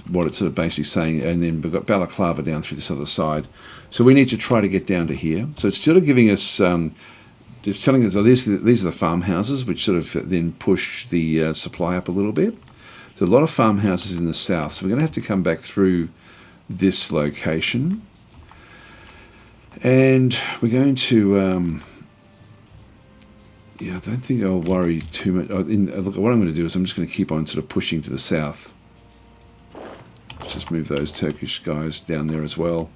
what it's sort of basically saying. And then we've got Balaclava down through this other side. So we need to try to get down to here. So it's still giving us, it's telling us, oh, these are the farmhouses, which sort of then push the supply up a little bit. So a lot of farmhouses in the south. So we're going to have to come back through this location. And we're going to... I don't think I'll worry too much. Look, what I'm going to do is I'm just going to keep on sort of pushing to the south. Just move those Turkish guys down there as well,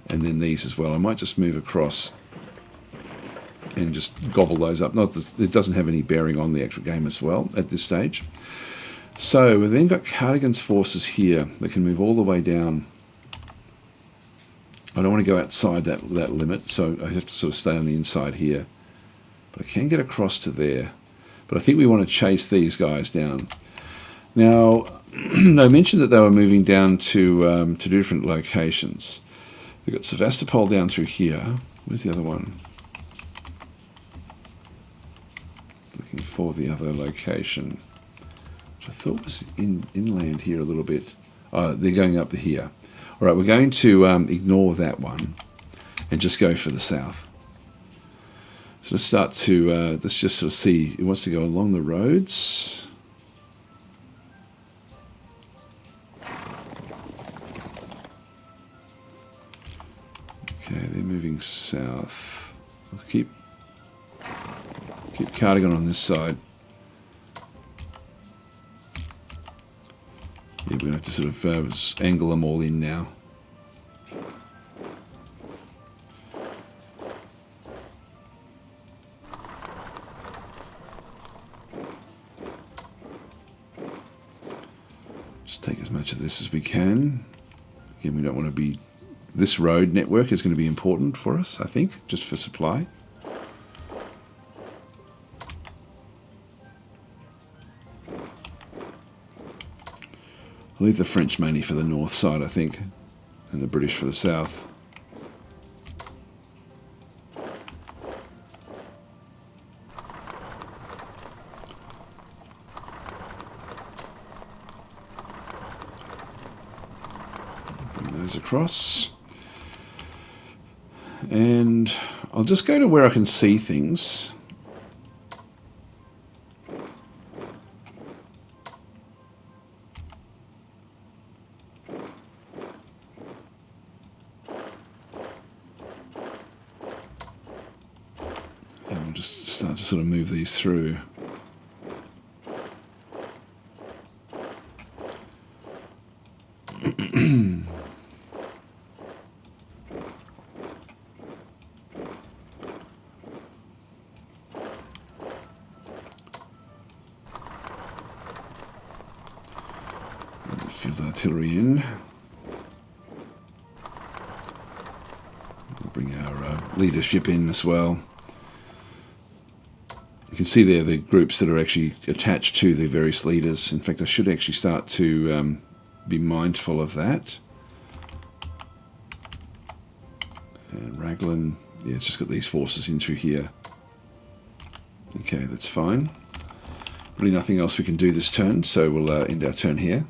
and then these as well. I might just move across and just gobble those up. It doesn't have any bearing on the actual game as well at this stage. So we've then got Cardigan's forces here that can move all the way down. I don't want to go outside that limit, so I have to sort of stay on the inside here. But I can get across to there. But I think we want to chase these guys down. Now, they mentioned that they were moving down to different locations. They've got Sevastopol down through here. Where's the other one? Looking for the other location, which I thought was inland here a little bit. Oh, they're going up to here. All right, we're going to ignore that one and just go for the south. So let's start to, let's just sort of see, it wants to go along the roads. Okay, they're moving south. We'll keep Cardigan on this side. Yeah, we're going to have to sort of angle them all in now. Just take as much of this as we can. Again, we don't want to be... This road network is going to be important for us, I think, just for supply. I'll leave the French mainly for the north side, I think, and the British for the south. Bring those across. And I'll just go to where I can see things. And we'll just start to sort of move these through. Field artillery in. We'll bring our leadership in as well. You can see there the groups that are actually attached to the various leaders. In fact, I should actually start to be mindful of that. And Raglan, yeah, it's just got these forces in through here. Okay, that's fine. Really nothing else we can do this turn, so we'll end our turn here.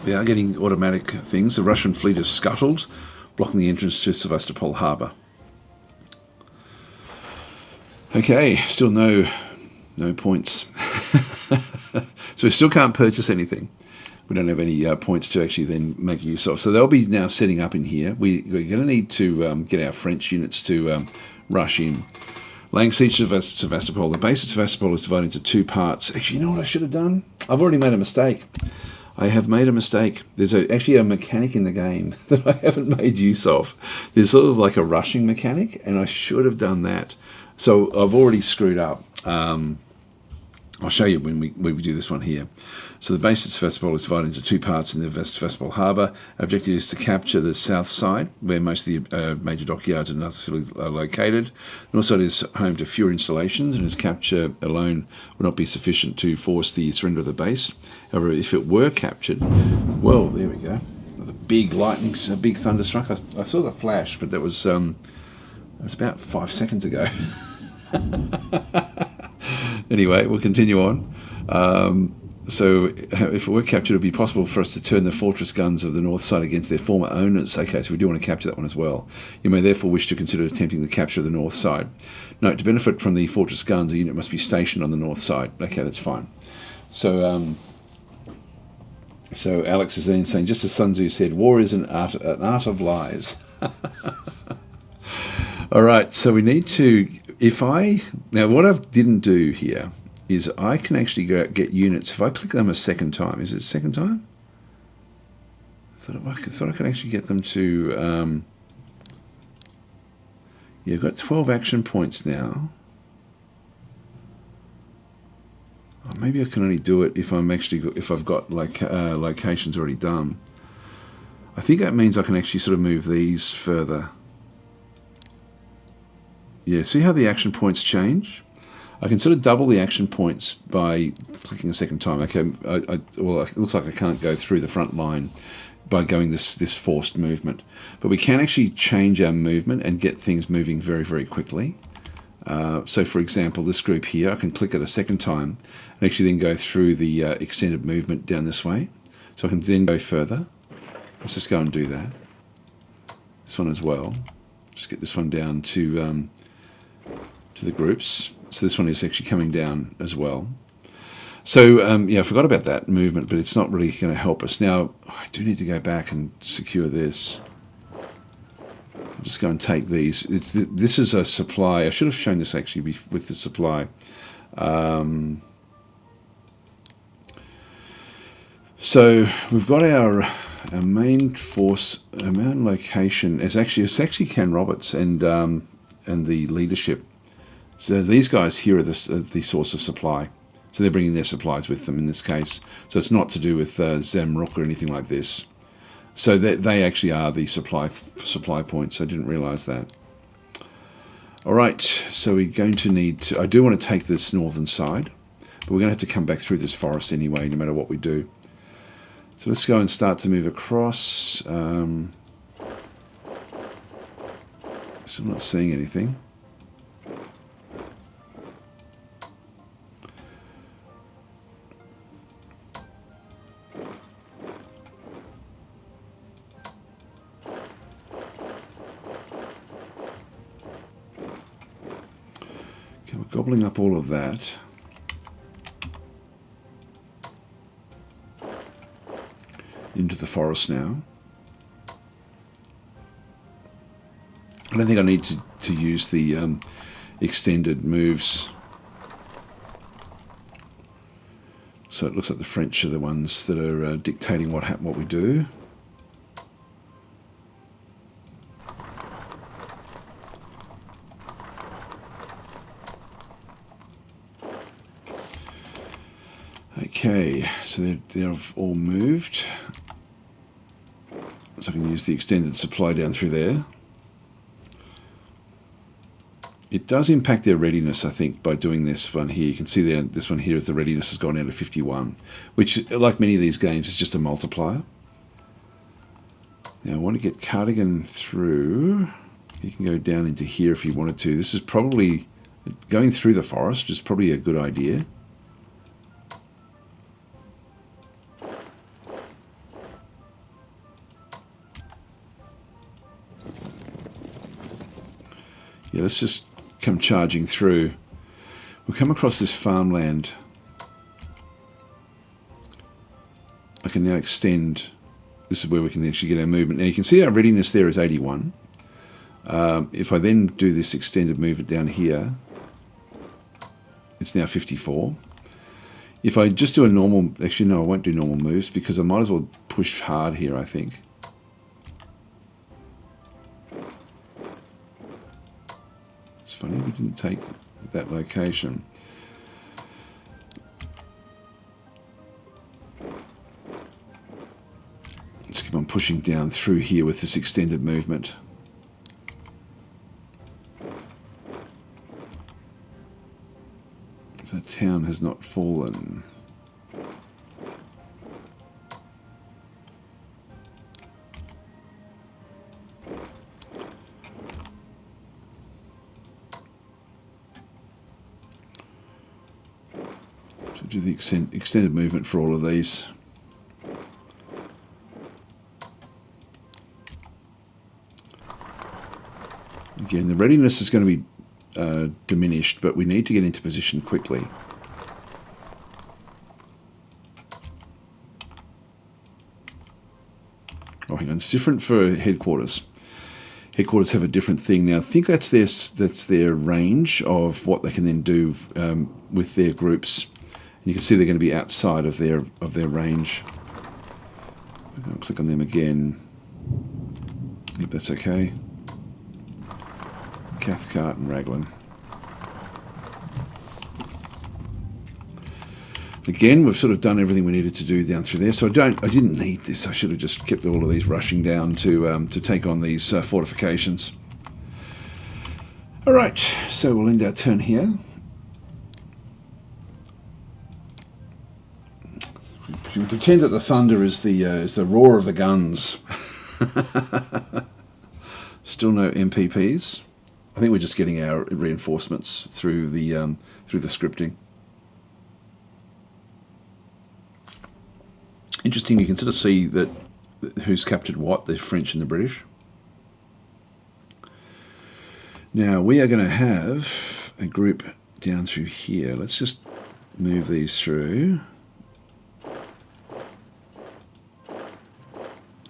We are getting automatic things. The Russian fleet is scuttled, blocking the entrance to Sevastopol harbour. Okay, still no points. So we still can't purchase anything. We don't have any points to actually then make use of. So they'll be now setting up in here. We're going to need to get our French units to rush in. Laying siege to Sevastopol. The base of Sevastopol is divided into two parts. Actually, you know what I should have done? I've already made a mistake. I have made a mistake. There's actually a mechanic in the game that I haven't made use of. There's sort of like a rushing mechanic, and I should have done that. So I've already screwed up. I'll show you when we do this one here. So the base of Sevastopol is divided into two parts in the Sevastopol harbour. Objective is to capture the south side, where most of the major dockyards and other facilities are located. The north side is home to fewer installations, and its capture alone would not be sufficient to force the surrender of the base. However, if it were captured, well, there we go. The big lightning, a big thunderstruck. I saw the flash, but that was about 5 seconds ago. Anyway, we'll continue on. So if it were captured, it would be possible for us to turn the fortress guns of the north side against their former owners. Okay, so we do want to capture that one as well. You may therefore wish to consider attempting the capture of the north side. Note, to benefit from the fortress guns, a unit must be stationed on the north side. Okay, that's fine. So so Alex is then saying, just as Sun Tzu said, war is an art of lies. All right, so we need to... Now, what I didn't do here is I can actually go out and get units. If I click them a second time, is it a second time? I thought I could actually get them to... yeah, I've got 12 action points now. maybe I can only do it if I've got like locations already done. I think that means I can actually sort of move these further. Yeah, see how the action points change? I can sort of double the action points by clicking a second time. Okay, well, it looks like I can't go through the front line by going this forced movement. But we can actually change our movement and get things moving very, very quickly. So, for example, this group here, I can click it a second time and actually then go through the extended movement down this way. So I can then go further. Let's just go and do that. This one as well. Just get this one down to the groups. So this one is actually coming down as well. So, yeah, I forgot about that movement, but it's not really going to help us. Now, I do need to go back and secure this. I'll just go and take these. This is a supply. I should have shown this actually with the supply. So we've got our main force, our main location. It's actually Ken Roberts and the leadership. So these guys here are the source of supply. So they're bringing their supplies with them in this case. So it's not to do with Zamrook or anything like this. So they actually are the supply points. I didn't realise that. All right, so we're going to need to... I do want to take this northern side, but we're going to have to come back through this forest anyway, no matter what we do. So let's go and start to move across. Still not seeing anything. Okay, we're gobbling up all of that. Into the forest now. I don't think I need to use the extended moves. So it looks like the French are the ones that are dictating what we do. Okay, so they've all moved. So I can use the extended supply down through there. It does impact their readiness, I think, by doing this one here. You can see there, this one here is the readiness has gone down to 51, which, like many of these games, is just a multiplier. Now I want to get Cardigan through. You can go down into here if you wanted to. This is probably, going through the forest is probably a good idea. Yeah, let's just come charging through. We'll come across this farmland. I can now extend. This is where we can actually get our movement. Now you can see our readiness there is 81. If I then do this extended movement down here, it's now 54. If I just do a normal, actually no, I won't do normal moves because I might as well push hard here, I think. It's funny we didn't take that location. Let's keep on pushing down through here with this extended movement. That town has not fallen. So do the extended movement for all of these. Again, the readiness is going to be diminished, but we need to get into position quickly. Oh, hang on, it's different for headquarters. Headquarters have a different thing now. I think that's their range of what they can then do with their groups. And you can see they're going to be outside of their range. I'm going to click on them again. Yep, that's okay. Cathcart and Raglan. Again, we've sort of done everything we needed to do down through there. So I didn't need this. I should have just kept all of these rushing down to take on these fortifications. All right, so we'll end our turn here. We pretend that the thunder is the roar of the guns. Still no MPPs. I think we're just getting our reinforcements through the scripting. Interesting, you can sort of see that who's captured what, the French and the British. Now we are going to have a group down through here. Let's just move these through.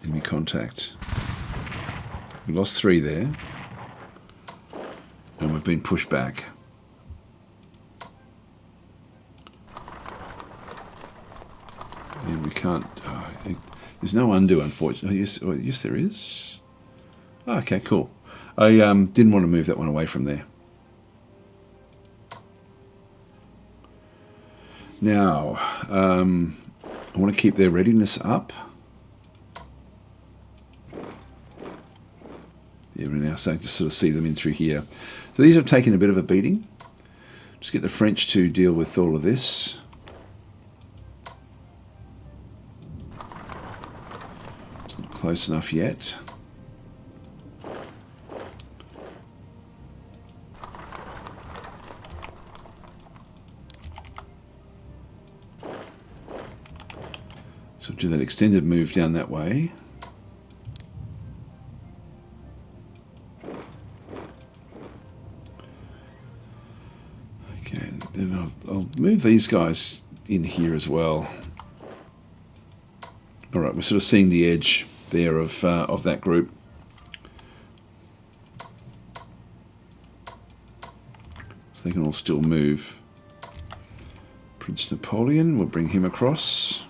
Enemy contact. We lost 3 there. And we've been pushed back. And we can't... there's no undo, unfortunately. Yes, there is. Oh, okay, cool. I didn't want to move that one away from there. Now, I want to keep their readiness up. Yeah, we're now starting to sort of see them in through here. So these have taken a bit of a beating. Just get the French to deal with all of this. It's not close enough yet. So do that extended move down that way. Okay, then I'll move these guys in here as well. All right, we're sort of seeing the edge there of that group. So they can all still move. Prince Napoleon, we'll bring him across.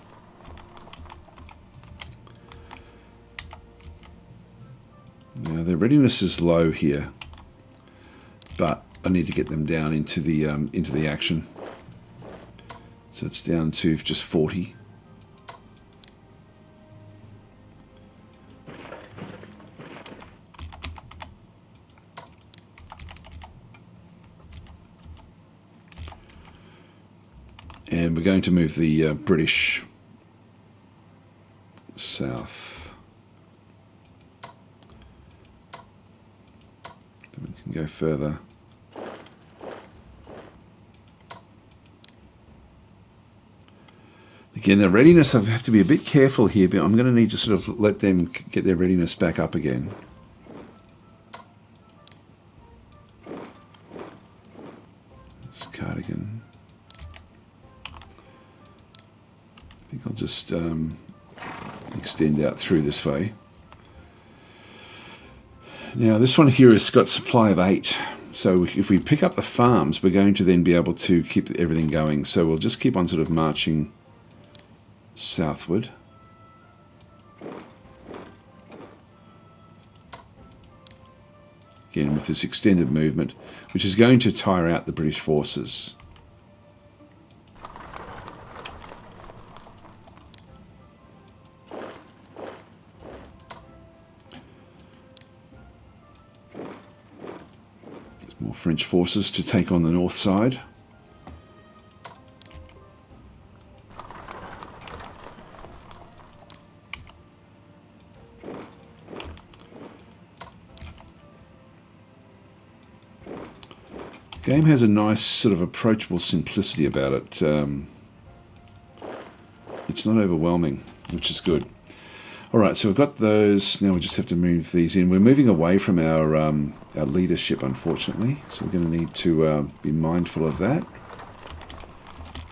Now their readiness is low here, but I need to get them down into the action. So it's down to just 40. And we're going to move the British south. Then we can go further. Again, their readiness, I have to be a bit careful here, but I'm going to need to sort of let them get their readiness back up again. This cardigan. I think I'll just extend out through this way. Now this one here has got supply of 8. So if we pick up the farms, we're going to then be able to keep everything going. So we'll just keep on sort of marching southward. Again with this extended movement, which is going to tire out the British forces. There's more French forces to take on the north side. The game has a nice sort of approachable simplicity about it. It's not overwhelming, which is good. Alright, so we've got those. Now we just have to move these in. We're moving away from our leadership, unfortunately, so we're going to need to be mindful of that.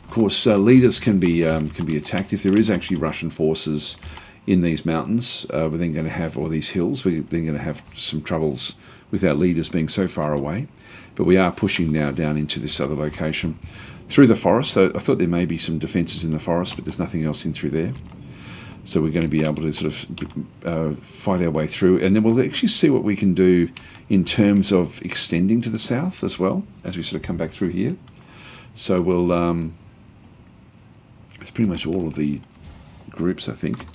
Of course, leaders can be attacked. If there is actually Russian forces in these mountains, we're then going to have, or these hills, we're then going to have some troubles with our leaders being so far away. But we are pushing now down into this other location through the forest. So I thought there may be some defences in the forest, but there's nothing else in through there. So we're going to be able to sort of fight our way through, and then we'll actually see what we can do in terms of extending to the south as well as we sort of come back through here. So we'll That's pretty much all of the groups, I think.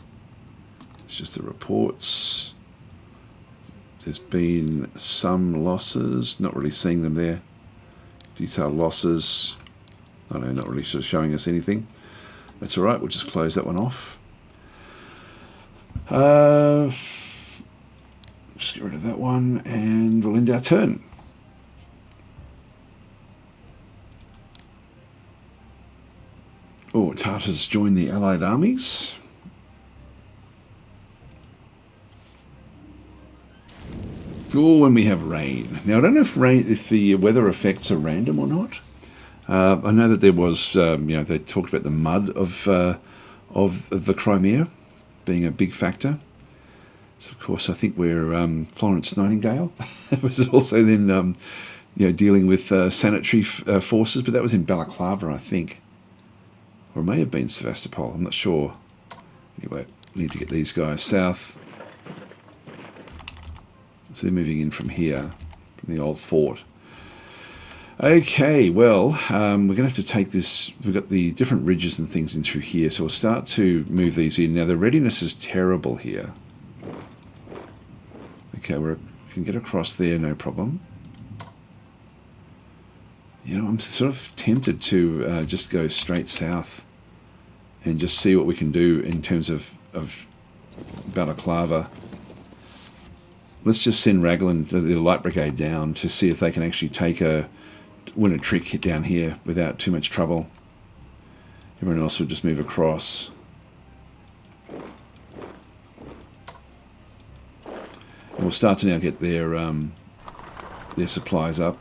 It's just the reports. There's been some losses, not really seeing them there. Detailed losses, I don't know, not really showing us anything. That's all right, we'll just close that one off. Just get rid of that one and we'll end our turn. Oh, Tartars join the Allied armies. Oh, and we have rain. Now, I don't know if the weather effects are random or not. I know that there was, they talked about the mud of the Crimea being a big factor. So, of course, I think we're Florence Nightingale. It was also then, dealing with sanitary forces, but that was in Balaclava, I think. Or it may have been Sevastopol, I'm not sure. Anyway, we need to get these guys south. So they're moving in from here, from the old fort. Okay, well, we're going to have to take this. We've got the different ridges and things in through here, so we'll start to move these in. Now, the readiness is terrible here. Okay, we can get across there, no problem. I'm sort of tempted to just go straight south and just see what we can do in terms of Balaclava. Let's just send Raglan, the light brigade, down to see if they can actually win a trick down here without too much trouble. Everyone else will just move across. And we'll start to now get their supplies up.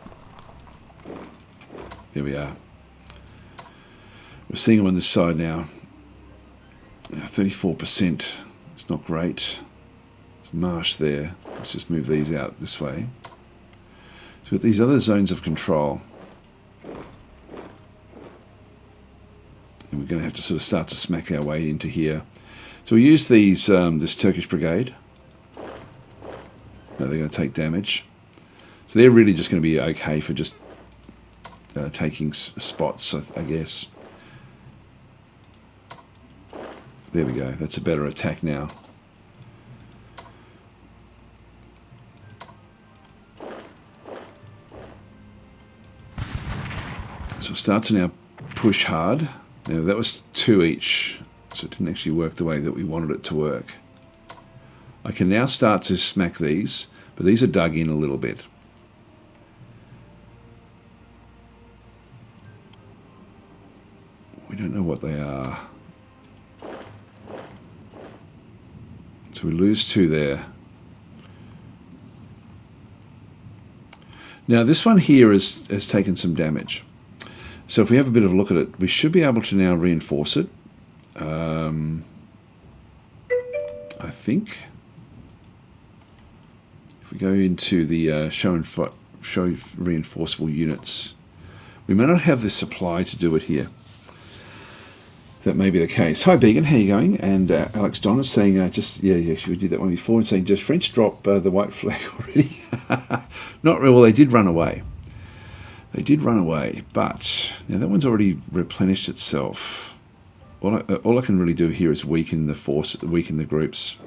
There we are. We're seeing them on this side now. 34%. It's not great. There's marsh there. Let's just move these out this way. So with these other zones of control, and we're going to have to sort of start to smack our way into here. So we use these this Turkish brigade. No, they're going to take damage. So they're really just going to be okay for just taking spots, I guess. There we go. That's a better attack now. So it starts to now push hard. Now that was 2 each, so it didn't actually work the way that we wanted it to work. I can now start to smack these, but these are dug in a little bit. We don't know what they are. So we lose 2 there. Now this one here has taken some damage. So if we have a bit of a look at it, we should be able to now reinforce it. I think. If we go into the show reinforceable units, we may not have the supply to do it here. That may be the case. Hi Began, how are you going? And Alex Don is saying, we did that one before, and saying, does French drop the white flag already? Not really. Well, they did run away. They did run away, but now that one's already replenished itself. All I can really do here is weaken the force, weaken the groups.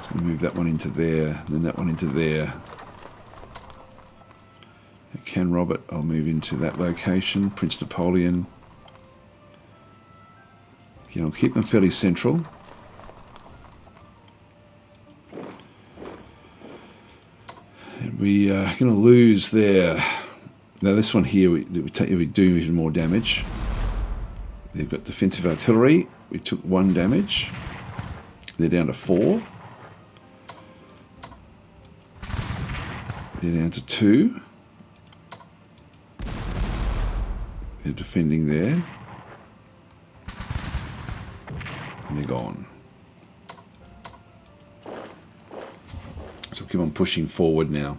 So we move that one into there, then that one into there. Ken Robert, I'll move into that location. Prince Napoleon. Okay, I'll keep them fairly central. And we are going to lose there. Now this one here, we do even more damage. They've got defensive artillery. We took 1 damage. They're down to 4. They're down to 2. They're defending there. And they're gone. So keep on pushing forward now.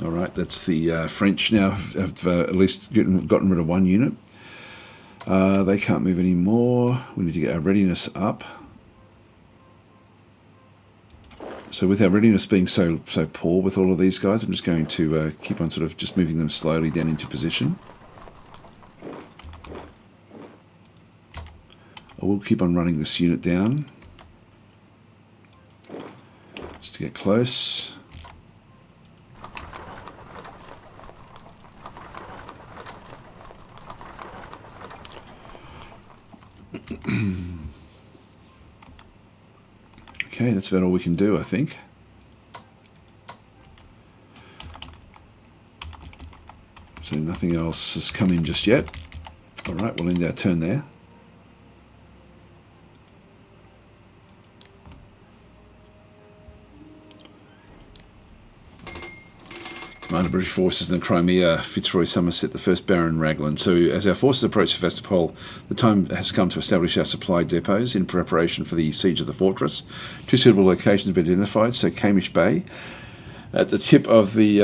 Alright, that's the French now have at least gotten rid of 1 unit. They can't move anymore. We need to get our readiness up. So with our readiness being so poor with all of these guys, I'm just going to keep on sort of just moving them slowly down into position. I will keep on running this unit down just to get close. Okay, that's about all we can do, I think. So nothing else has come in just yet. All right, we'll end our turn there. Commander British forces in the Crimea, Fitzroy Somerset, the 1st Baron Raglan. So as our forces approach Sevastopol, the time has come to establish our supply depots in preparation for the siege of the fortress. 2 suitable locations have been identified, so Camish Bay, at the tip of the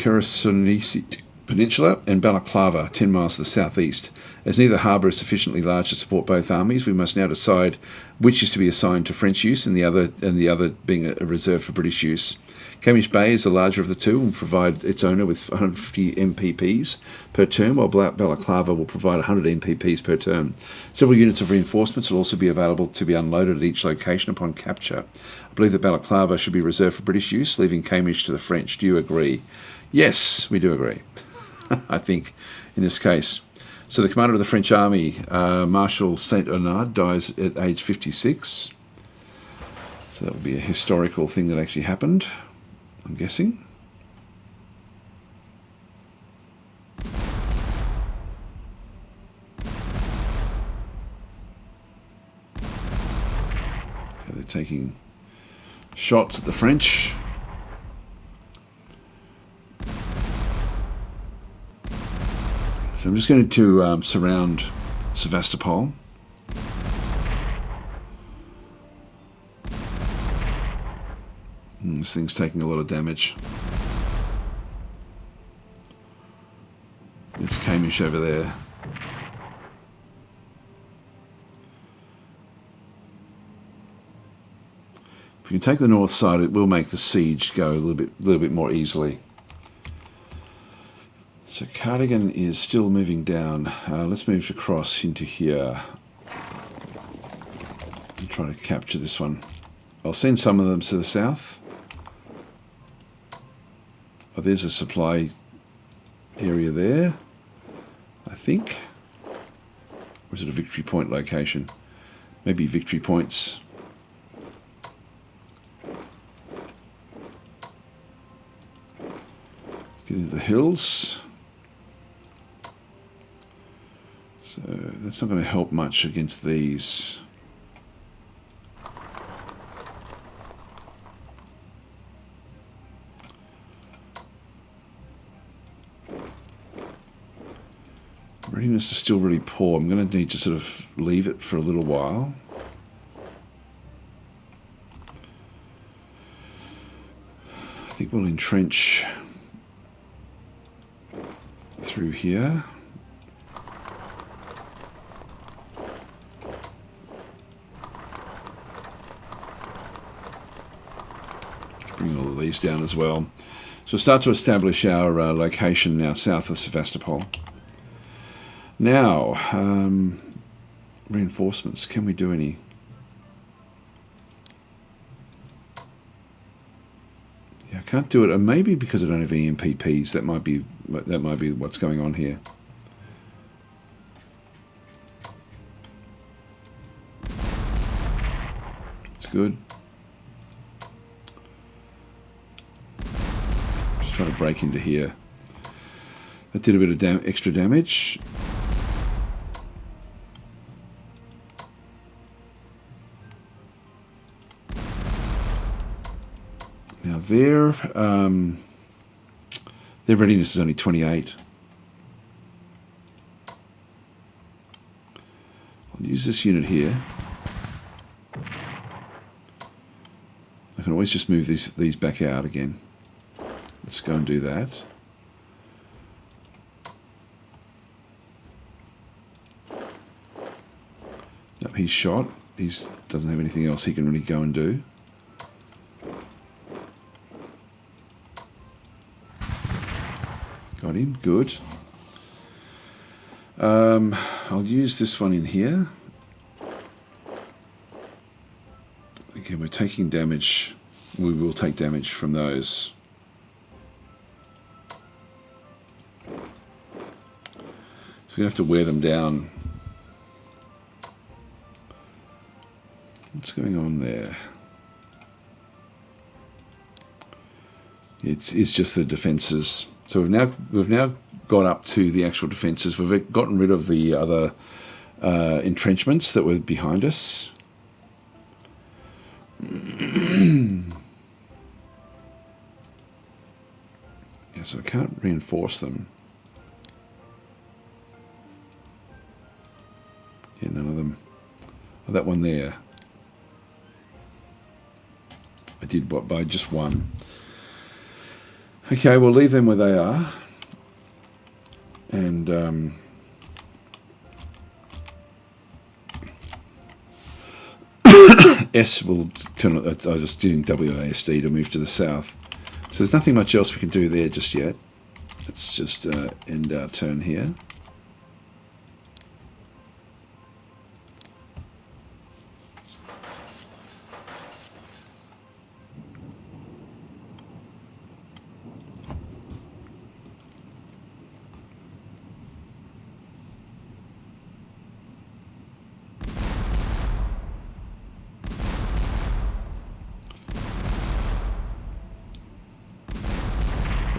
Kherasonisi Peninsula, and Balaclava, 10 miles to the southeast. As neither harbour is sufficiently large to support both armies, we must now decide which is to be assigned to French use and the other being a reserve for British use. Camish Bay is the larger of the two and will provide its owner with 150 MPPs per term, while Balaclava will provide 100 MPPs per term. Several units of reinforcements will also be available to be unloaded at each location upon capture. I believe that Balaclava should be reserved for British use, leaving Camish to the French. Do you agree? Yes, we do agree. I think, in this case. So the commander of the French army, Marshal Saint-Honard, dies at age 56. So that would be a historical thing that actually happened, I'm guessing. Okay, they're taking shots at the French. So I'm just going to surround Sevastopol. This thing's taking a lot of damage. It's Camish over there. If we can take the north side, it will make the siege go a little bit more easily. So Cardigan is still moving down. Let's move across into here and try to capture this one. I'll send some of them to the south. Oh, there's a supply area there, I think. Or is it a victory point location? Maybe victory points. Get into the hills. So that's not going to help much against these. Readiness is still really poor. I'm going to need to sort of leave it for a little while. I think we'll entrench through here. Let's bring all of these down as well. So we'll start to establish our location now south of Sevastopol. Now, reinforcements. Can we do any? Yeah, I can't do it. And maybe because I don't have any MPPs, that might be what's going on here. It's good. Just trying to break into here. That did a bit of extra damage. Now their readiness is only 28. I'll use this unit here. I can always just move these back out again. Let's go and do that. Nope, he's shot. He doesn't have anything else he can really go and do. Got him, good. I'll use this one in here. Okay, we're taking damage. We will take damage from those. So we have to wear them down. What's going on there? It's just the defences. So we've now got up to the actual defences. We've gotten rid of the other entrenchments that were behind us. Yeah, so I can't reinforce them. Yeah, none of them. Oh, that one there. I did what by just one. Okay, we'll leave them where they are. And S will turn. I was just doing WASD to move to the south. So there's nothing much else we can do there just yet. Let's just end our turn here.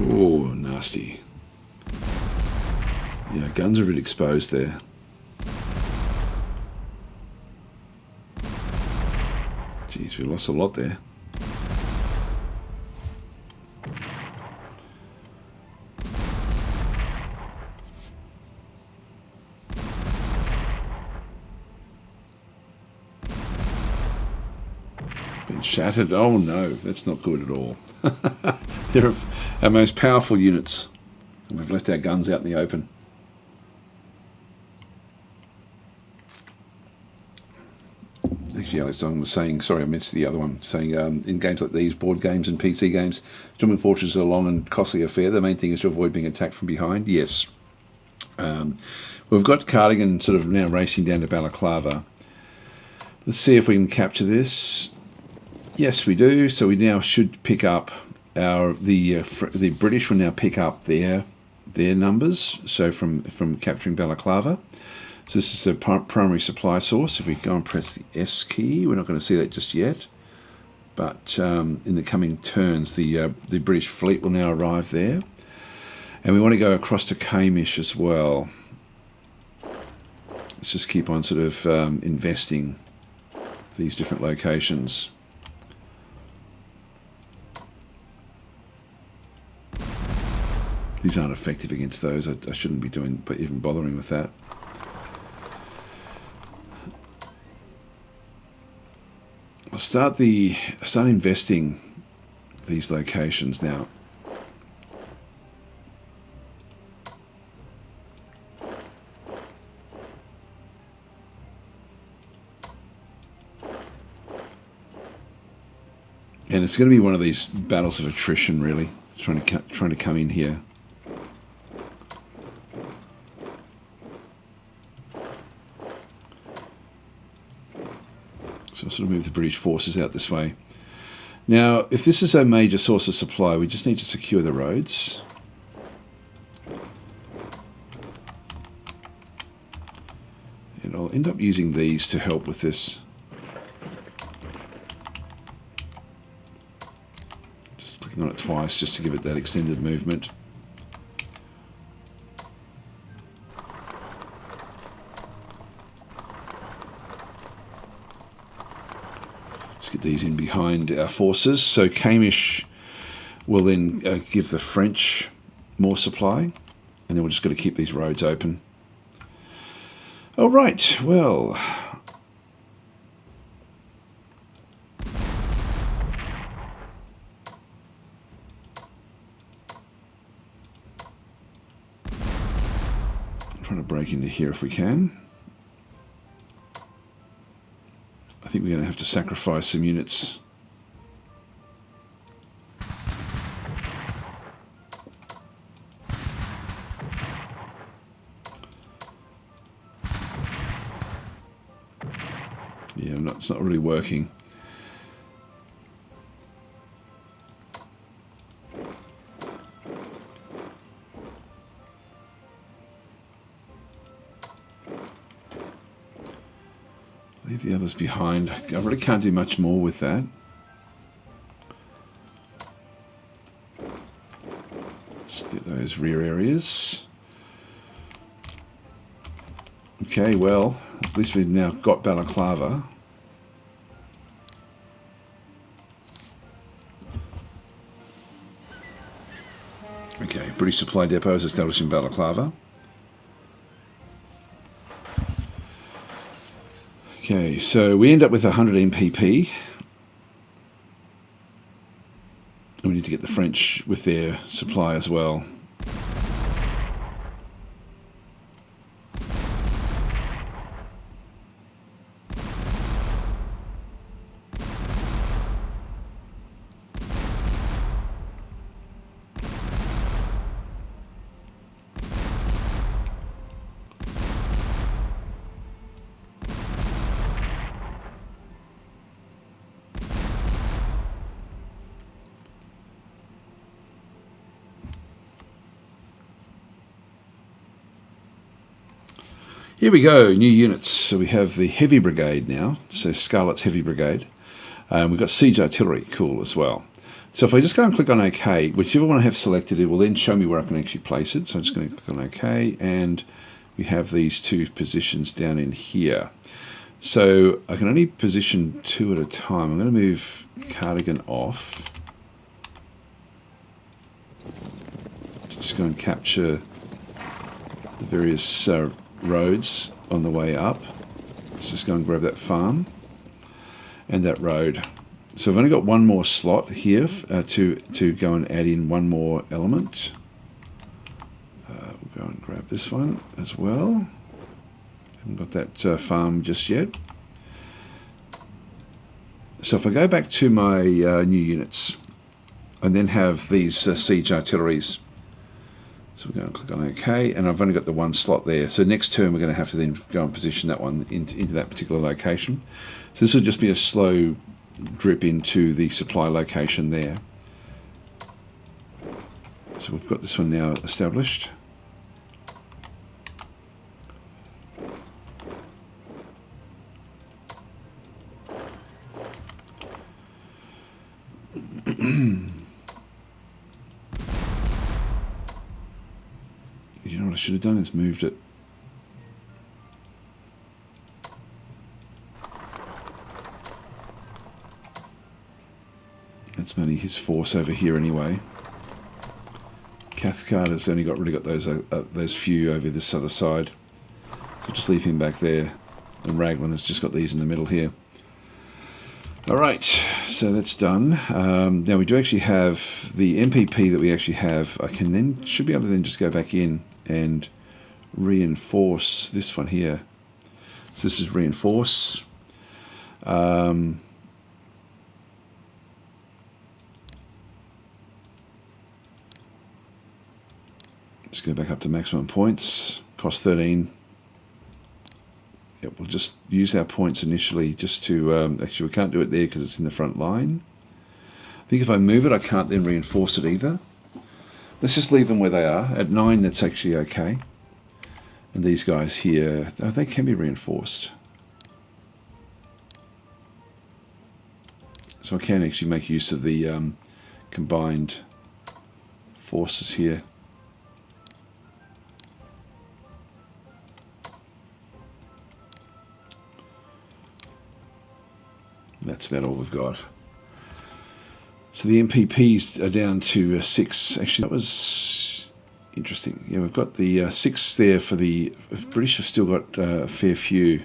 Oh, nasty. Yeah, guns are a bit exposed there. Jeez, we lost a lot there. Been shattered. Oh no, that's not good at all. They're our most powerful units. And we've left our guns out in the open. Actually, Alex Dong was saying, sorry, I missed the other one, saying in games like these, board games and PC games, storming fortresses are a long and costly affair. The main thing is to avoid being attacked from behind. Yes. We've got Cardigan sort of now racing down to Balaclava. Let's see if we can capture this. Yes, we do. So we now should pick up the British will now pick up their numbers. So from capturing Balaclava. So this is a primary supply source. If we go and press the S key, we're not going to see that just yet. But in the coming turns, the British fleet will now arrive there. And we want to go across to Camish as well. Let's just keep on sort of investing these different locations. These aren't effective against those. I shouldn't be even bothering with that. I'll start investing these locations now. And it's going to be one of these battles of attrition, really, trying to come in here. So I'll sort of move the British forces out this way. Now, if this is a major source of supply, we just need to secure the roads. And I'll end up using these to help with this. Just clicking on it twice just to give it that extended movement. Get these in behind our forces. So Camish will then give the French more supply, and then we're just going to keep these roads open. All right, well, I'm trying to break into here if we can. think we're going to have to sacrifice some units. Yeah, it's not really working. Leave the others behind. I really can't do much more with that. Just get those rear areas. Okay, well, at least we've now got Balaclava. Okay, British supply depot is established in Balaclava. Okay, so we end up with 100 MPP. And we need to get the French with their supply as well. Here we go, new units. So we have the Heavy Brigade now, so Scarlet's Heavy Brigade. We've got Siege Artillery, cool as well. So if I just go and click on OK, whichever one I have selected, it will then show me where I can actually place it. So I'm just going to click on OK, and we have these two positions down in here. So I can only position two at a time. I'm going to move Cardigan off. Just go and capture the various roads on the way up. Let's just go and grab that farm and that road. So I've only got one more slot here to go and add in one more element. We'll go and grab this one as well. Haven't got that farm just yet. So if I go back to my new units and then have these siege artilleries. So we're going to click on OK, and I've only got the one slot there. So next turn we're going to have to then go and position that one into that particular location. So this will just be a slow drip into the supply location there. So we've got this one now established. You know what I should have done is moved it. That's mainly his force over here anyway. Cathcart has only really got those few over this other side. So just leave him back there. And Raglan has just got these in the middle here. Alright, so that's done. Now we do actually have the MPP that we actually have. I can then, should be able to then just go back in and reinforce this one here. So this is reinforce. Let's go back up to maximum points. Cost 13. Yep, we'll just use our points initially just to... actually, we can't do it there because it's in the front line. I think if I move it, I can't then reinforce it either. Let's just leave them where they are. At 9, that's actually okay. And these guys here, they can be reinforced. So I can actually make use of the combined forces here. That's about all we've got. So the MPPs are down to 6. Actually, that was interesting. Yeah, we've got the 6 there for the British. Have still got a fair few.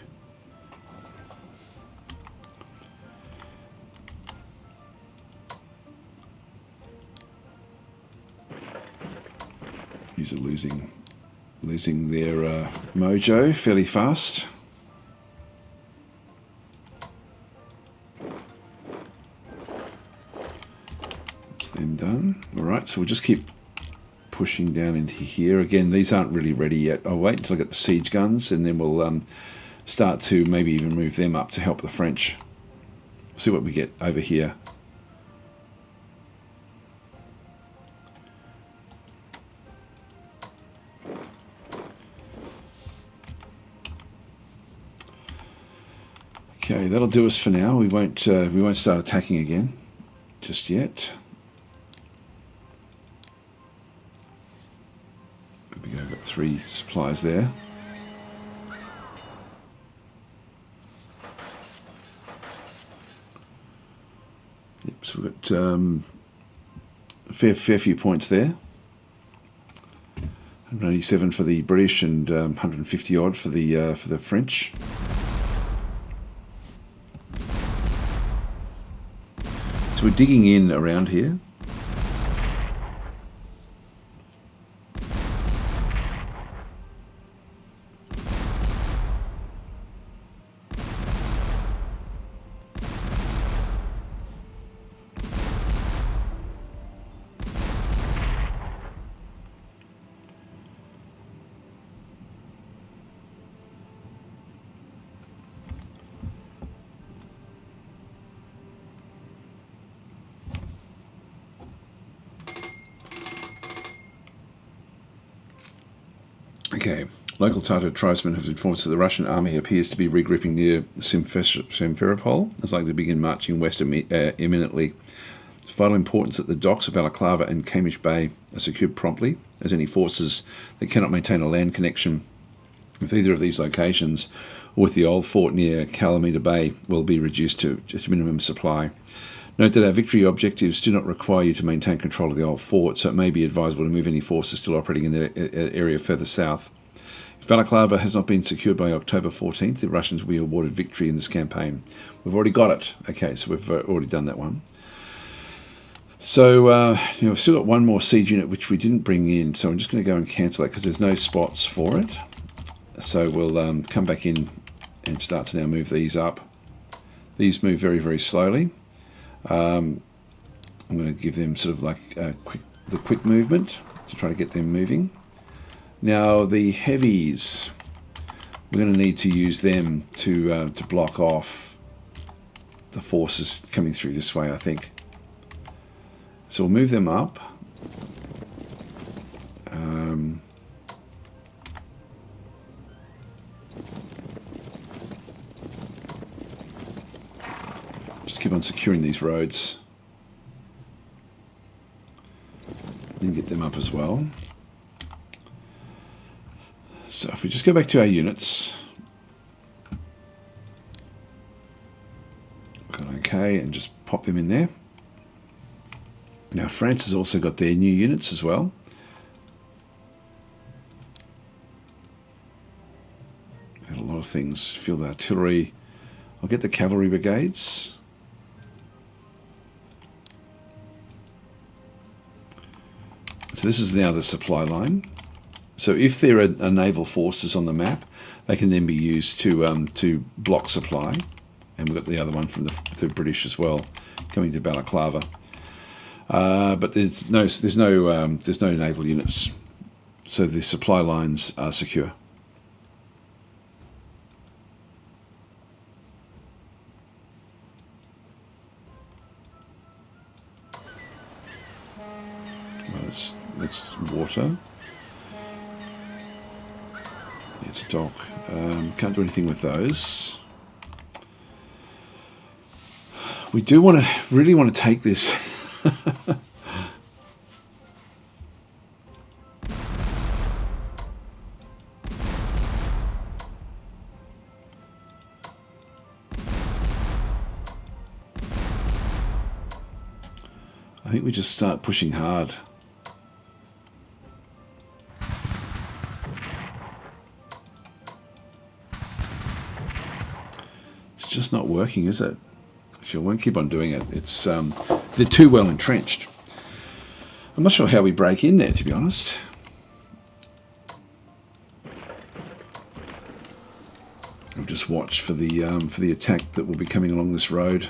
These are losing their mojo fairly fast. That's them done. Alright, so we'll just keep pushing down into here. Again, these aren't really ready yet. I'll wait until I get the siege guns, and then we'll start to maybe even move them up to help the French. See what we get over here. Okay, that'll do us for now. We won't start attacking again just yet. There we go. Got 3 supplies there. Yep. So we've got a fair few points there. 187 for the British and 150 odd for the French. So we're digging in around here. Okay, local Tatar tribesmen have informed us that the Russian army appears to be regrouping near Simferopol. It's likely to begin marching west imminently. It's of vital importance that the docks of Balaclava and Kamish Bay are secured promptly, as any forces that cannot maintain a land connection with either of these locations or with the old fort near Calamita Bay will be reduced to minimum supply. Note that our victory objectives do not require you to maintain control of the old fort, so it may be advisable to move any forces still operating in the area further south. If Balaclava has not been secured by October 14th, the Russians will be awarded victory in this campaign. We've already got it. Okay, so we've already done that one. So we've still got one more siege unit which we didn't bring in, so I'm just going to go and cancel that because there's no spots for it. So we'll come back in and start to now move these up. These move very, very slowly. I'm going to give them sort of like the quick movement to try to get them moving. Now the heavies, we're going to need to use them to block off the forces coming through this way, I think. So we'll move them up. Just keep on securing these roads. And get them up as well. So if we just go back to our units. Okay, and just pop them in there. Now France has also got their new units as well. Had a lot of things. Field artillery. I'll get the cavalry brigades. So this is now the supply line. So if there are naval forces on the map, they can then be used to block supply. And we've got the other one from the British as well, coming to Balaclava. But there's no naval units, so the supply lines are secure. Well, that's water. It's a dock. Can't do anything with those. We do really want to take this. I think we just start pushing hard. It's just not working, is it? Actually, I won't keep on doing it. It's they're too well entrenched. I'm not sure how we break in there, to be honest. I've just watched for the attack that will be coming along this road.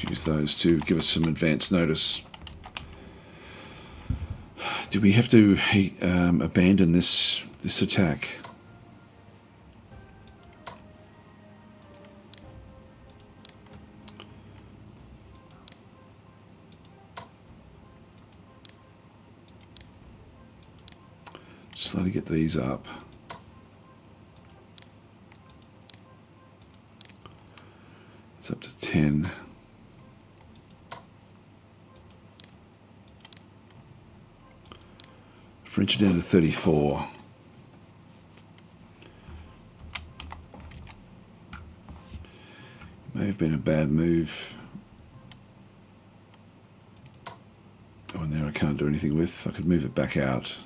use those to give us some advance notice. Do we have to abandon this attack? Slowly get these up. It's up to 10. French down to 34. May have been a bad move. Oh, and there I can't do anything with. I could move it back out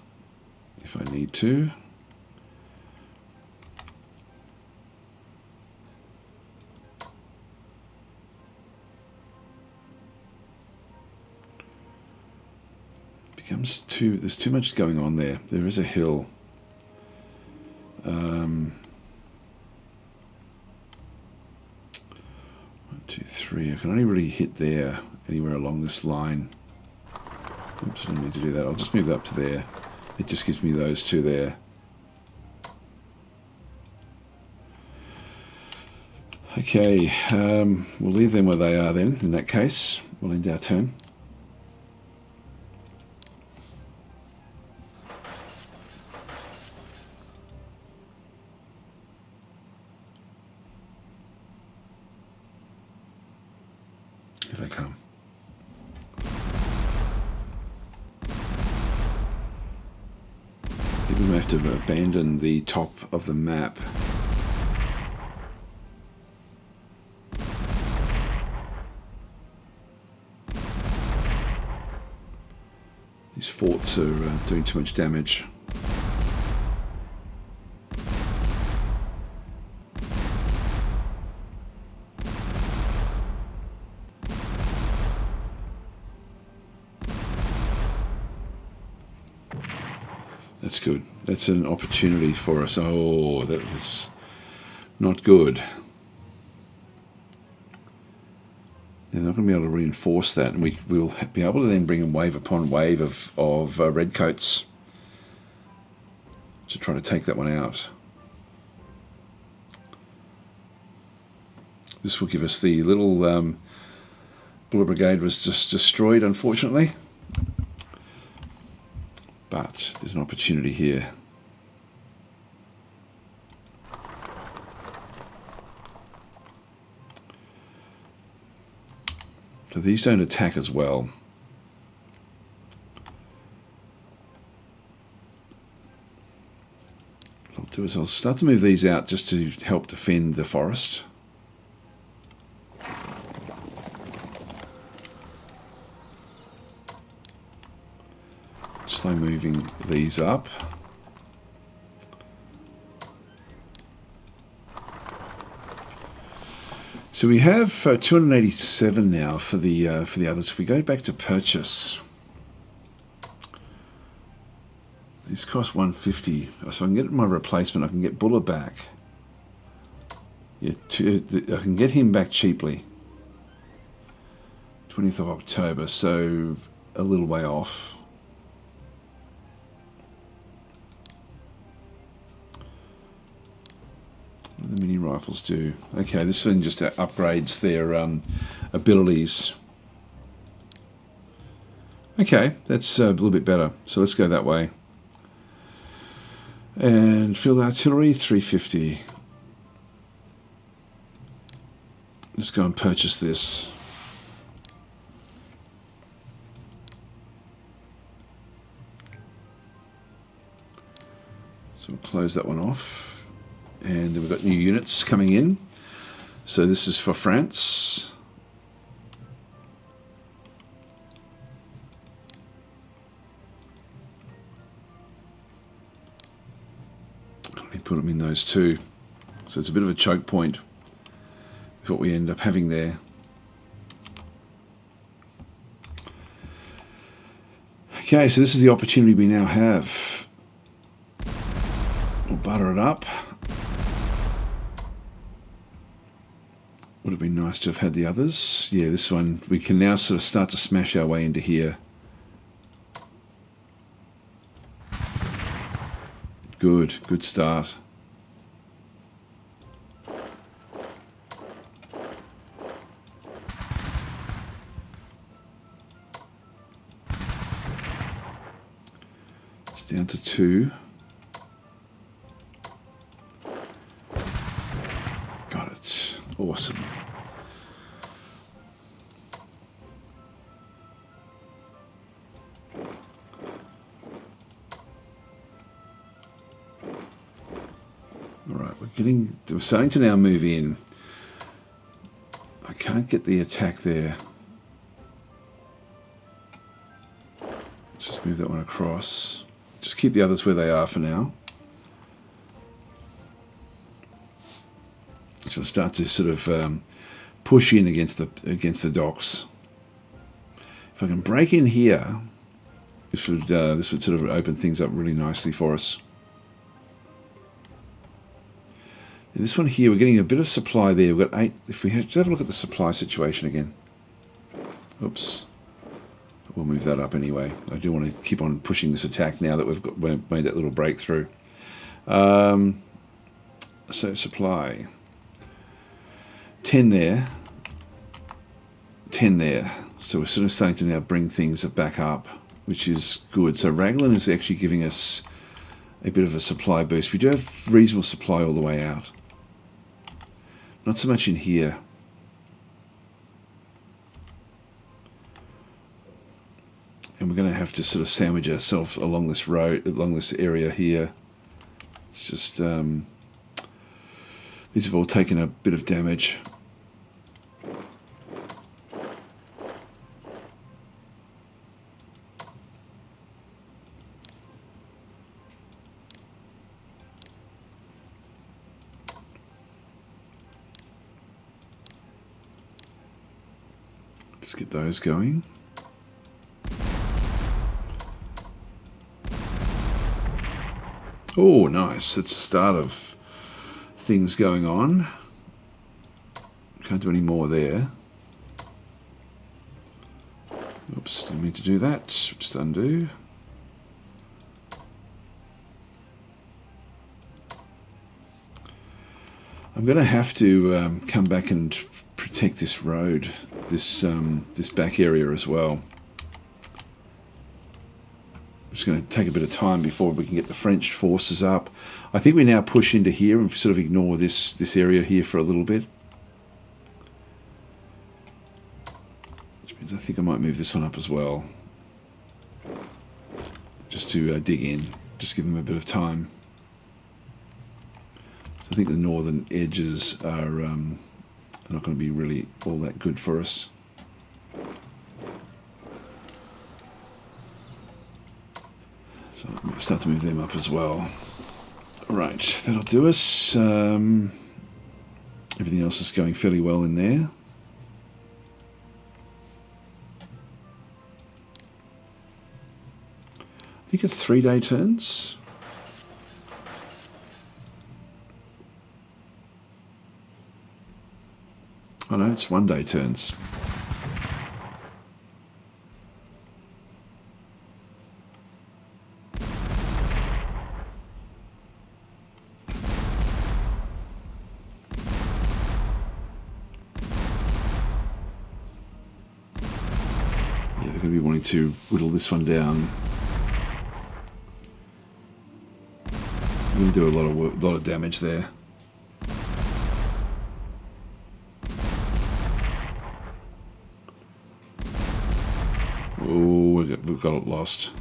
if I need to. There's too much going on there. There is a hill. 1, 2, 3. I can only really hit there, anywhere along this line. Oops, I don't need to do that. I'll just move that up to there. It just gives me those two there. Okay, we'll leave them where they are then. In that case, we'll end our turn. Here they come. I think we may have to abandon the top of the map. These forts are doing too much damage. That's good. That's an opportunity for us. Oh, that was not good. They're not going to be able to reinforce that, and we'll be able to then bring in wave upon wave of redcoats to try to take that one out. This will give us the little Bullet Brigade was just destroyed, unfortunately. But there's an opportunity here. So these don't attack as well. What I'll do is I'll start to move these out just to help defend the forest. Slow moving these up. So we have 287 now for the others. If we go back to purchase, these cost 150. So I can get my replacement. I can get Buller back. Yeah, I can get him back cheaply. 20th of October, so a little way off. What do the mini rifles do? Okay, this one just upgrades their abilities. Okay, that's a little bit better. So let's go that way. And field artillery, 350. Let's go and purchase this. So we'll close that one off. And then we've got new units coming in. So this is for France. Let me put them in those two. So it's a bit of a choke point with what we end up having there. Okay, so this is the opportunity we now have. We'll butter it up. Would have been nice to have had the others. Yeah, this one, we can now sort of start to smash our way into here. Good start. It's down to 2. Got it. Awesome. We're starting to now move in. I can't get the attack there. Let's just move that one across. Just keep the others where they are for now. So start to sort of push in against the docks. If I can break in here, this would sort of open things up really nicely for us. This one here, we're getting a bit of supply there. We've got 8. If we just have a look at the supply situation again. Oops. We'll move that up anyway. I do want to keep on pushing this attack now that we've made that little breakthrough. So supply. 10 there. 10 there. So we're sort of starting to now bring things back up, which is good. So Raglan is actually giving us a bit of a supply boost. We do have reasonable supply all the way out. Not so much in here. And we're going to have to sort of sandwich ourselves along this road, along this area here. It's just, these have all taken a bit of damage. Let's get those going. Oh, nice. It's the start of things going on. Can't do any more there. Oops, didn't mean to do that. Just undo. I'm going to have to come back and protect this road, this back area as well. It's going to take a bit of time before we can get the French forces up. I think we now push into here and sort of ignore this area here for a little bit. Which means I think I might move this one up as well. Just to dig in, just give them a bit of time. So I think the northern edges are not going to be really all that good for us. So I'm going to start to move them up as well. Right, that'll do us. Everything else is going fairly well in there. I think it's 3-day turns. Oh no, it's 1-day turns. They're going to be wanting to whittle this one down. I'm going to do a lot of damage there. Oh, we've got it lost.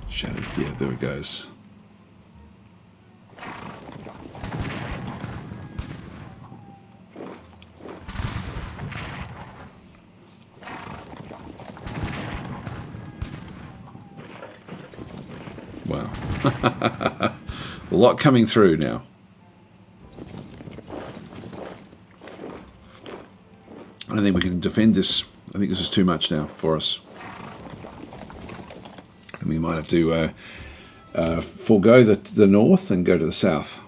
Shattered. Yeah, there it goes. Wow. A lot coming through now. I don't think we can defend this. I think this is too much now for us. And we might have to forego the north and go to the south.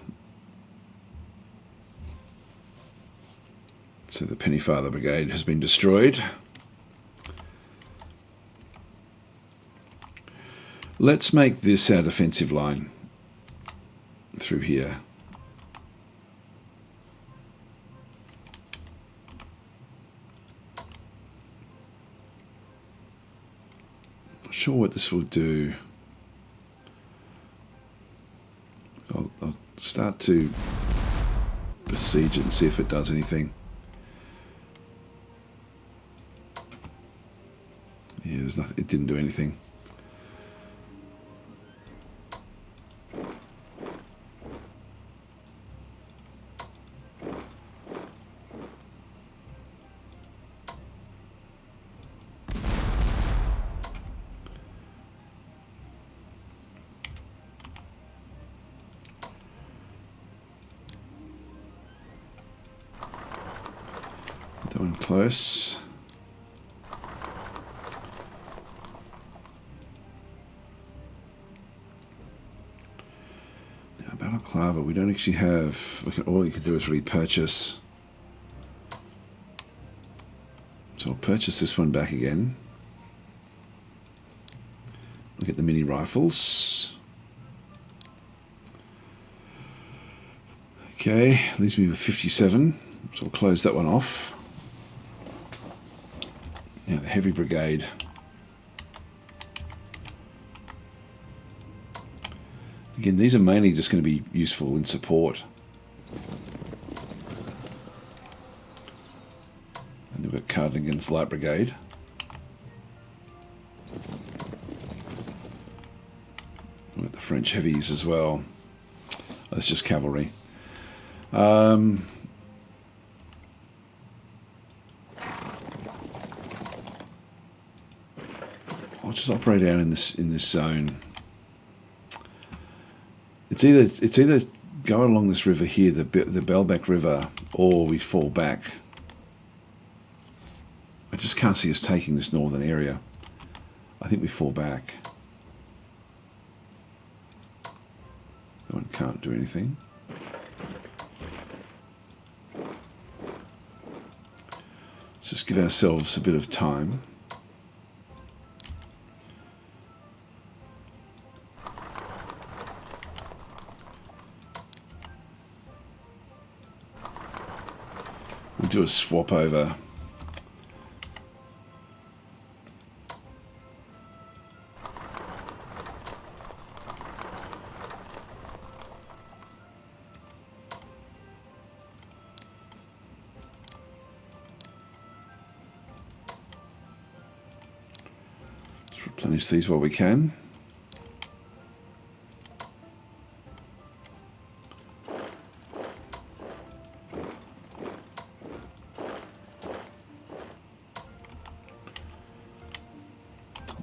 So the Pennyfather Brigade has been destroyed. Let's make this our defensive line through here. Not sure what this will do. I'll start to besiege it and see if it does anything. Yeah, there's nothing. It didn't do anything. That one close. Now Balaclava, we don't actually have. All you can do is repurchase. So I'll purchase this one back again. Look at the mini rifles. Okay, leaves me with 57. So I'll close that one off. Now the heavy brigade. Again, these are mainly just going to be useful in support. And we've got Cardigan's light brigade. We've got the French heavies as well. That's just cavalry. I'll just operate out in this zone. It's either go along this river here, the Bellback River, or we fall back. I just can't see us taking this northern area. I think we fall back. That one can't do anything. Let's just give ourselves a bit of time. We'll do a swap over. Let's replenish these while we can.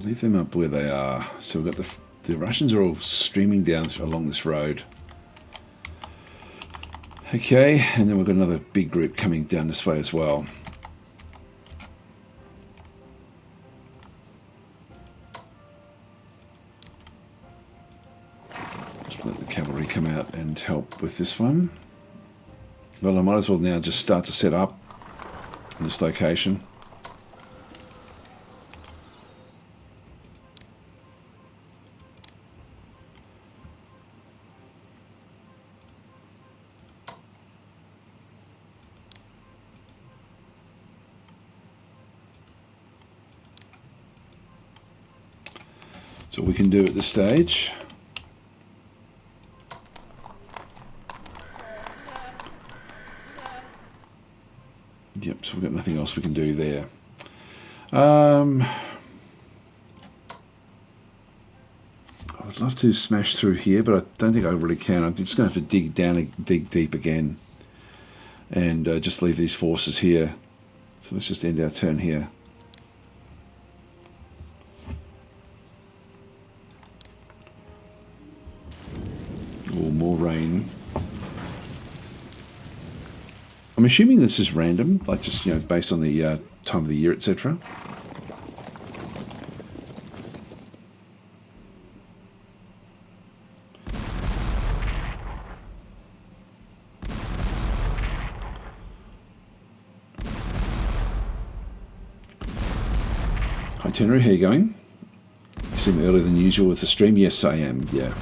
Leave them up where they are. So we've got the Russians are all streaming down along this road. Okay, and then we've got another big group coming down this way as well. Just let the cavalry come out and help with this one. Well, I might as well now just start to set up this location. So what we can do at this stage. Yep, so we've got nothing else we can do there. I would love to smash through here, but I don't think I really can. I'm just going to have to dig down and dig deep again and just leave these forces here. So let's just end our turn here. Oh, more rain. I'm assuming this is random, like just, you know, based on the time of the year, etc. itinerary. How you going? You seem earlier than usual with the stream. Yes, I am. Yeah,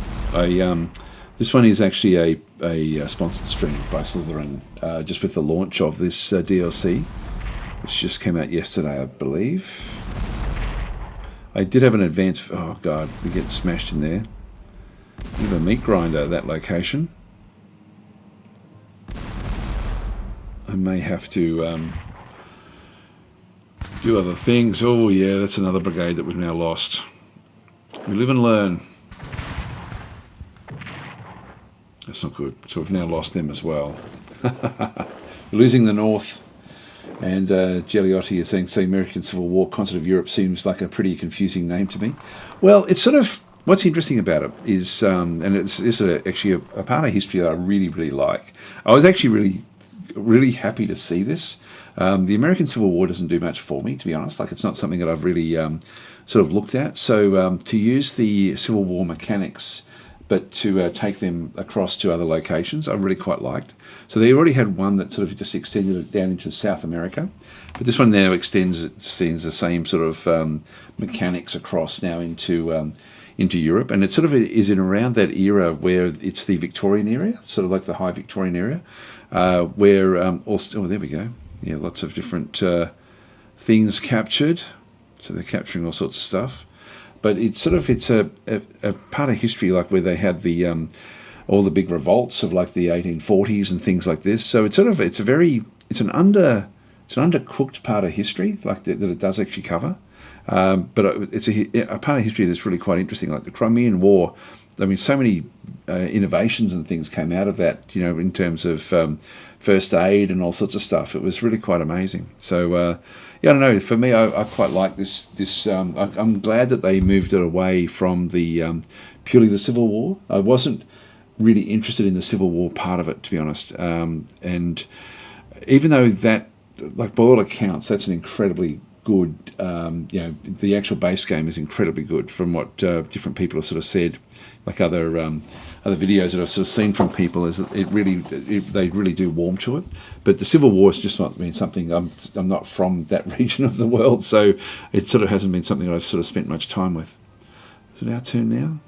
this one is actually a sponsored stream by Slytherin, just with the launch of this DLC, which just came out yesterday, I believe. I did have an advance. Oh god, we get smashed in there. We have a meat grinder at that location. I may have to do other things. Oh yeah, that's another brigade that we've now lost. We live and learn. That's not good. So we've now lost them as well. We're losing the north. And Geliotti is saying, American Civil War, Concert of Europe seems like a pretty confusing name to me. Well, it's sort of, what's interesting about it is, and it's actually a part of history that I really, really like. I was actually really happy to see this. The American Civil War doesn't do much for me, to be honest. Like, it's not something that I've really sort of looked at. So to use the Civil War mechanics, but to take them across to other locations, I really quite liked. So they already had one that sort of just extended it down into South America, but this one now extends the same sort of mechanics across now into Europe, and it sort of is in around that era where it's the Victorian era, sort of like the High Victorian era, where also, oh, there we go. Yeah, lots of different things captured. So they're capturing all sorts of stuff. But it's sort of a part of history, like where they had the all the big revolts of like the 1840s and things like this. So it's an undercooked part of history, like that it does actually cover. But it's a part of history that's really quite interesting, like the Crimean War. I mean, so many innovations and things came out of that, you know, in terms of first aid and all sorts of stuff. It was really quite amazing. So, yeah, I don't know. For me, I quite like this. I'm glad that they moved it away from the purely the Civil War. I wasn't really interested in the Civil War part of it, to be honest. And even though that, like by all accounts, that's an incredibly good, you know, the actual base game is incredibly good from what different people have sort of said, like other videos that I've sort of seen from people, is that they really do warm to it. But the Civil War has just not been something, I'm not from that region of the world, so it sort of hasn't been something that I've sort of spent much time with. Is it our turn now?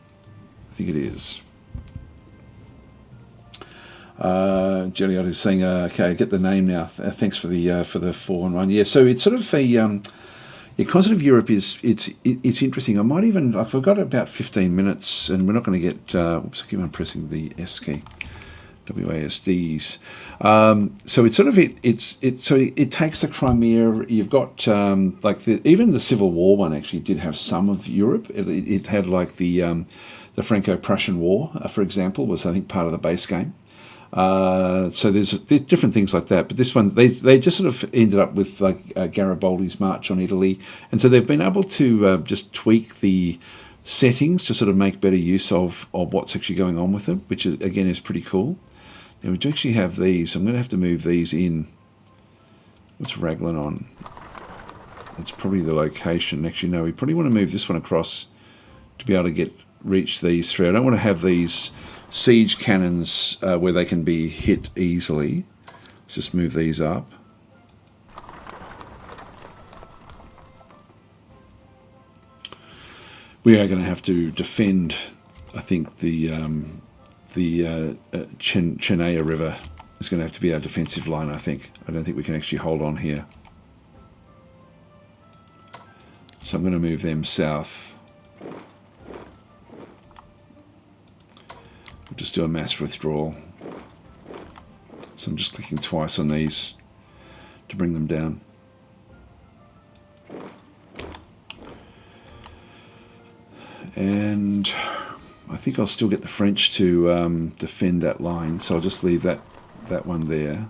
I think it is. Jelliot is saying, okay, I get the name now. Thanks for the 4-on-1. Yeah, so it's sort of a Concert of Europe it's interesting. I might even, like, I've got about 15 minutes, and we're not going to get. Oops, I keep on pressing the S key. WASDs. So it's sort of it takes the Crimea. You've got like even the Civil War one actually did have some of Europe. It had like the Franco-Prussian War, for example, was I think part of the base game. So there's different things like that, but this one they just sort of ended up with like Garibaldi's march on Italy, and so they've been able to just tweak the settings to sort of make better use of what's actually going on with them, which is again is pretty cool. Now we do actually have these. I'm going to have to move these in. What's Raglan on? That's probably the location. Actually, no, we probably want to move this one across to be able to reach these through. I don't want to have these siege cannons where they can be hit easily. Let's just move these up. We are going to have to defend, I think, the Chenaya River is going to have to be our defensive line, I think. I don't think we can actually hold on here. So I'm going to move them south. We'll just do a mass withdrawal. So I'm just clicking twice on these to bring them down. And I think I'll still get the French to defend that line, so I'll just leave that one there.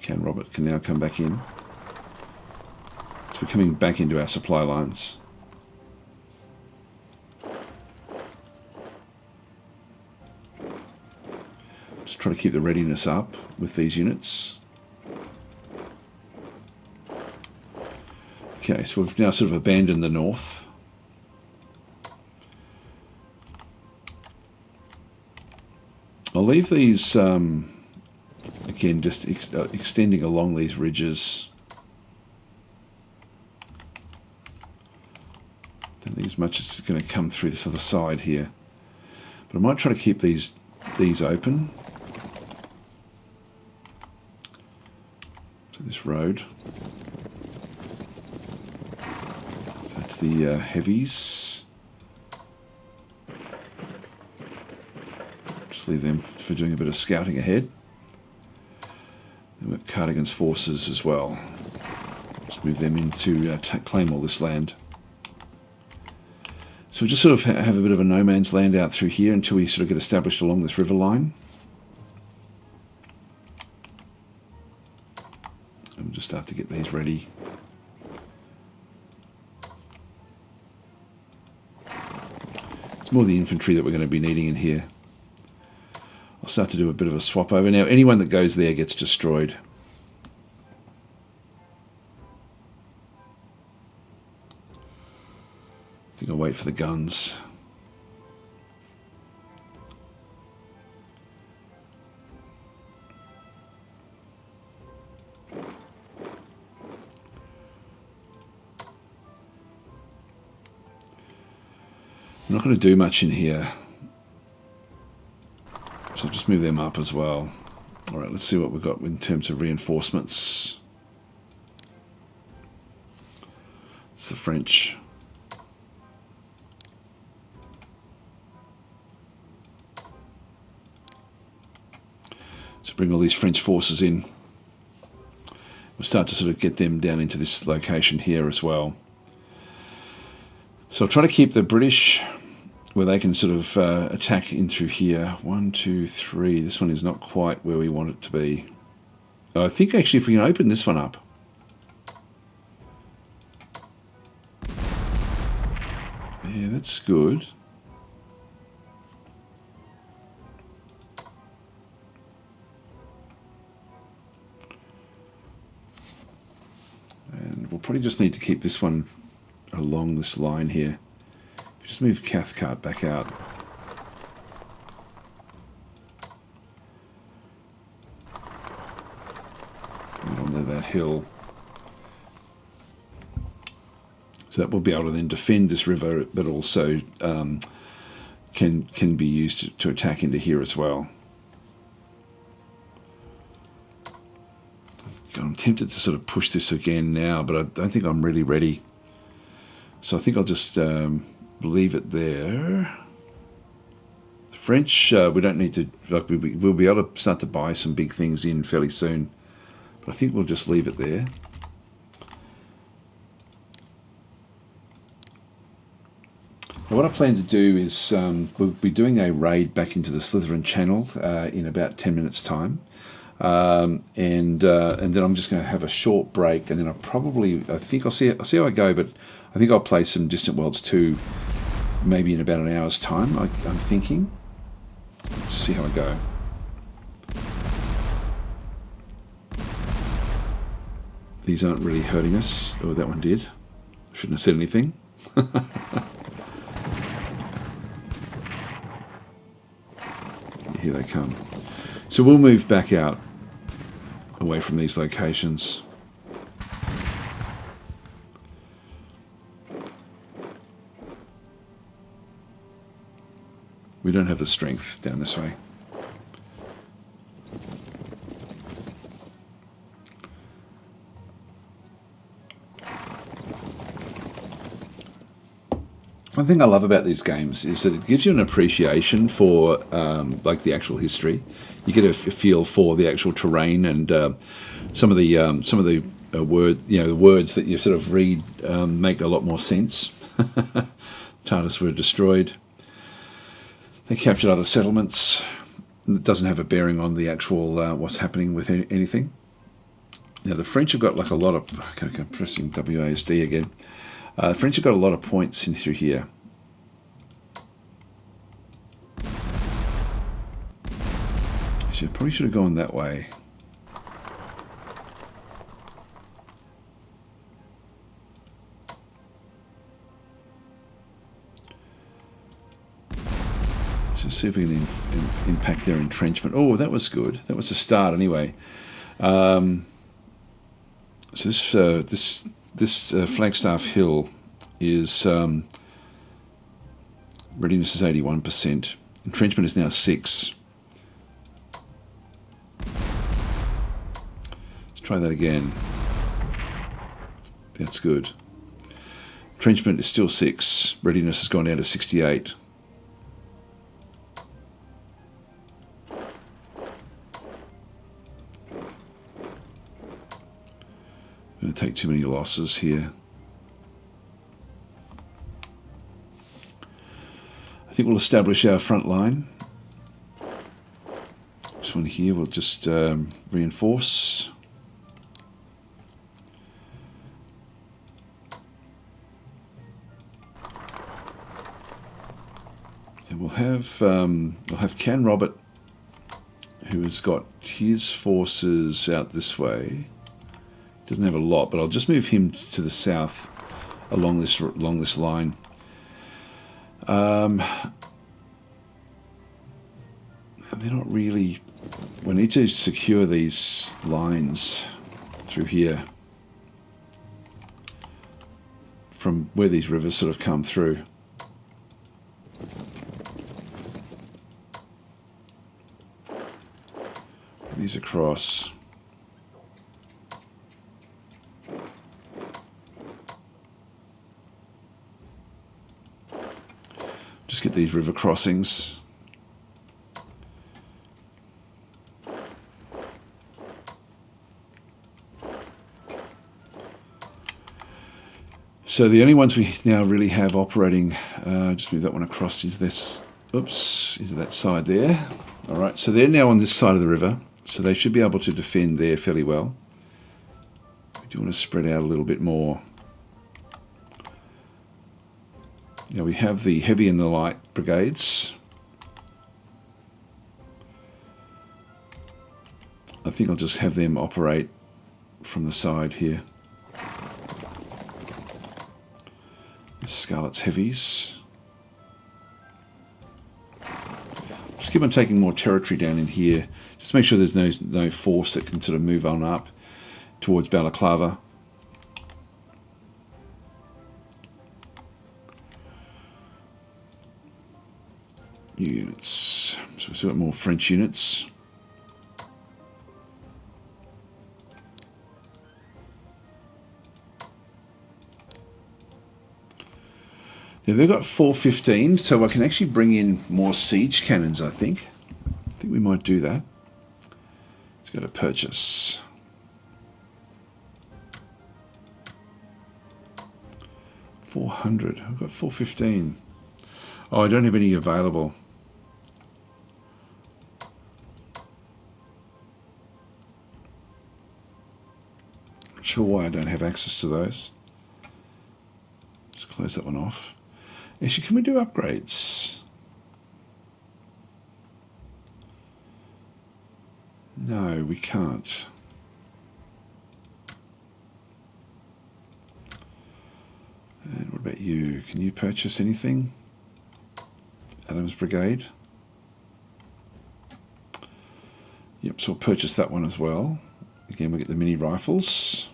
Robert can now come back in. So we're coming back into our supply lines. Just try to keep the readiness up with these units. Okay, so we've now sort of abandoned the north. I'll leave these, again, just extending along these ridges. as much as it's going to come through this other side here. But I might try to keep these open. So this road. So that's the heavies. Just leave them for doing a bit of scouting ahead. Then we've got Cardigan's forces as well. Just move them in to claim all this land. So we just sort of have a bit of a no man's land out through here until we sort of get established along this river line. And we'll just start to get these ready. It's more the infantry that we're going to be needing in here. I'll start to do a bit of a swap over. Now, anyone that goes there gets destroyed. I think I'll wait for the guns. I'm not going to do much in here. So I'll just move them up as well. Alright, let's see what we've got in terms of reinforcements. It's the French. So bring all these French forces in. We'll start to sort of get them down into this location here as well. So I'll try to keep the British where they can sort of attack in through here. 1, 2, 3. This one is not quite where we want it to be. I think actually if we can open this one up. Yeah, that's good. And we'll probably just need to keep this one along this line here. Just move Cathcart back out. Bring it onto that hill. So that will be able to then defend this river, but also can be used to attack into here as well. God, I'm tempted to sort of push this again now, but I don't think I'm really ready. So I think I'll just leave it there. French, we don't need to, like, we'll be able to start to buy some big things in fairly soon. But I think we'll just leave it there. Now what I plan to do is we'll be doing a raid back into the Slytherin Channel in about 10 minutes time. And then I'm just going to have a short break, and then I think I'll see how I go, but I think I'll play some Distant Worlds 2 maybe in about an hour's time, I'm thinking. Just see how I go. These aren't really hurting us. Oh, that one did. Shouldn't have said anything. Here they come. So we'll move back out away from these locations. We don't have the strength down this way. One thing I love about these games is that it gives you an appreciation for like the actual history. You get a feel for the actual terrain and some of the the words that you sort of read make a lot more sense. Tartars were destroyed. They captured other settlements. It doesn't have a bearing on the actual what's happening with anything. Now the French have got like a lot of. Okay, I'm pressing WASD again. The French have got a lot of points in through here. So I probably should have gone that way. Let's just see if we can impact their entrenchment. Oh, that was good. That was the start anyway. So this Flagstaff Hill is Readiness is 81%. Entrenchment is now 6. Let's try that again. That's good. Entrenchment is still 6. Readiness has gone down to 68. I'm going to take too many losses here. I think we'll establish our front line. This one here we'll just reinforce. And we'll have Can Robert, who has got his forces out this way. Doesn't have a lot, but I'll just move him to the south along this line. They're not really. We need to secure these lines through here from where these rivers sort of come through. Put these across. Just get these river crossings. So the only ones we now really have operating, just move that one across into this, oops, into that side there. All right, so they're now on this side of the river, so they should be able to defend there fairly well. We do want to spread out a little bit more. Now we have the heavy and the light brigades. I think I'll just have them operate from the side here. The Scarlet's heavies. Just keep on taking more territory down in here. Just make sure there's no force that can sort of move on up towards Balaclava. Units. So we've still got more French units. Now they've got 415, so I can actually bring in more siege cannons, I think. I think we might do that. Let's go to purchase. $400. I've got 415. Oh, I don't have any available. Not sure why I don't have access to those. Just close that one off. Actually, can we do upgrades? No, we can't. And what about you? Can you purchase anything? Adams Brigade. Yep, so we'll purchase that one as well. Again, we'll get the mini rifles.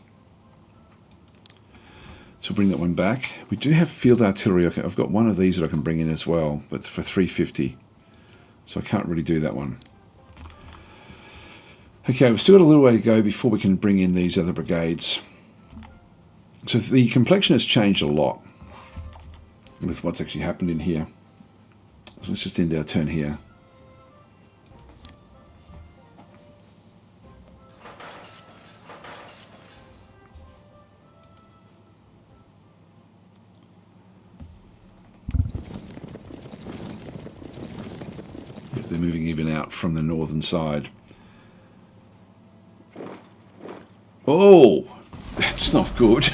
So we'll bring that one back. We do have field artillery. Okay, I've got one of these that I can bring in as well, but for 350. So I can't really do that one. Okay, we've still got a little way to go before we can bring in these other brigades. So the complexion has changed a lot with what's actually happened in here. So let's just end our turn here. They're moving even out from the northern side. Oh, that's not good.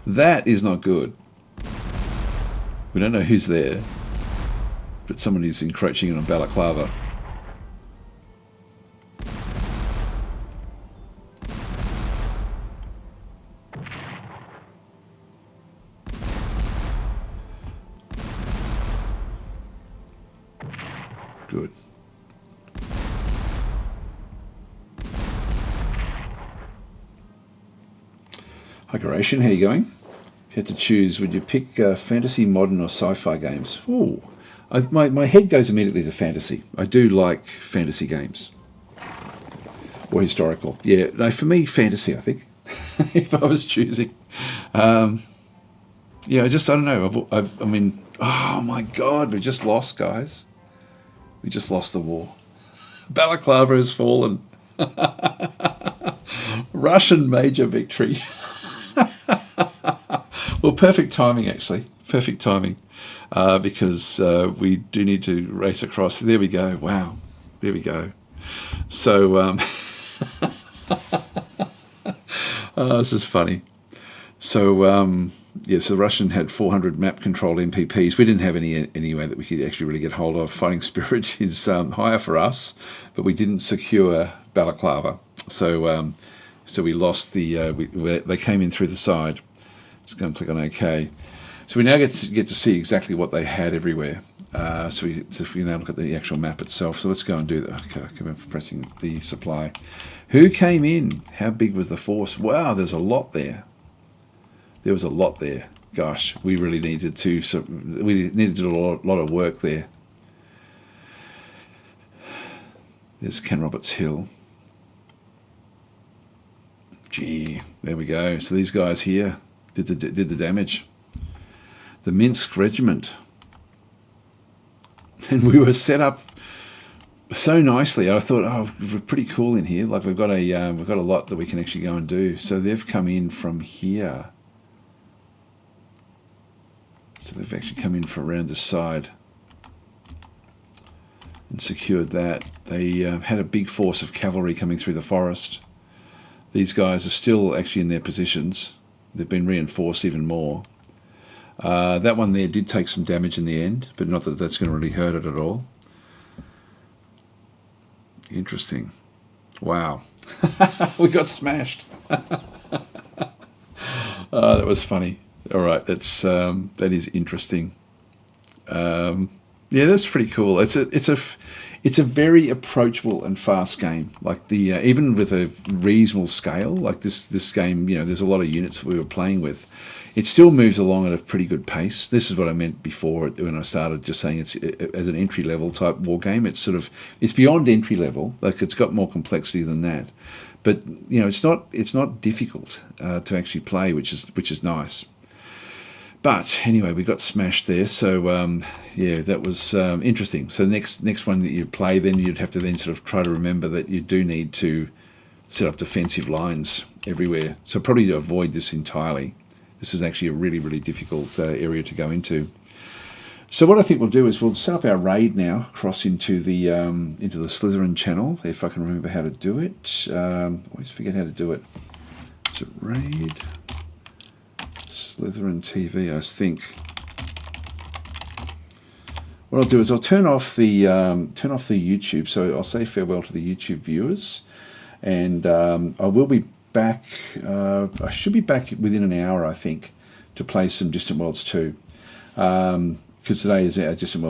That is not good. We don't know who's there, but someone is encroaching on Balaclava. Good. Hi, Goration, how are you going? If you had to choose, would you pick fantasy, modern, or sci-fi games? Ooh, my head goes immediately to fantasy. I do like fantasy games. Or historical. Yeah, no, for me, fantasy, I think, if I was choosing. Yeah, I don't know. I mean, oh my God, we just lost, guys. We just lost the war. Balaclava has fallen. Russian major victory. Well, perfect timing, actually. Perfect timing. Because we do need to race across. There we go. Wow. There we go. So, this is funny. So, yeah, so the Russian had 400 map-controlled MPPs. We didn't have any anyway that we could actually really get hold of. Fighting Spirit is higher for us, but we didn't secure Balaclava. So so we lost they came in through the side. Just go and click on OK. So we now get to see exactly what they had everywhere. So we now look at the actual map itself. So let's go and do that. Okay, I keep pressing the supply. Who came in? How big was the force? Wow, there's a lot there. There was a lot there. Gosh, we really needed to. So we needed to do a lot of work there. There's Ken Roberts Hill. Gee, there we go. So these guys here did the damage. The Minsk Regiment, and we were set up so nicely. I thought, oh, we're pretty cool in here. Like we've got a lot that we can actually go and do. So they've come in from here. So they've actually come in from around the side and secured that. They had a big force of cavalry coming through the forest. These guys are still actually in their positions. They've been reinforced even more. That one there did take some damage in the end, but not that that's going to really hurt it at all. Interesting. Wow. We got smashed. That was funny. All right, that is interesting. Yeah, that's pretty cool. It's a very approachable and fast game. Like even with a reasonable scale, like this game, there's a lot of units that we were playing with. It still moves along at a pretty good pace. This is what I meant before when I started just saying it's as an entry level type war game. It's beyond entry level. Like it's got more complexity than that. But it's not difficult to actually play, which is nice. But anyway, we got smashed there. So yeah, that was interesting. So next one that you play, then you'd have to then sort of try to remember that you do need to set up defensive lines everywhere. So probably to avoid this entirely. This is actually a really, really difficult area to go into. So what I think we'll do is we'll set up our raid now, cross into the Slytherin channel, if I can remember how to do it. Always forget how to do it. Is it raid? Slytherin TV, I think. What I'll do is I'll turn off the YouTube. So I'll say farewell to the YouTube viewers, and I will be back. I should be back within an hour, I think, to play some Distant Worlds 2. Because today is our Distant Worlds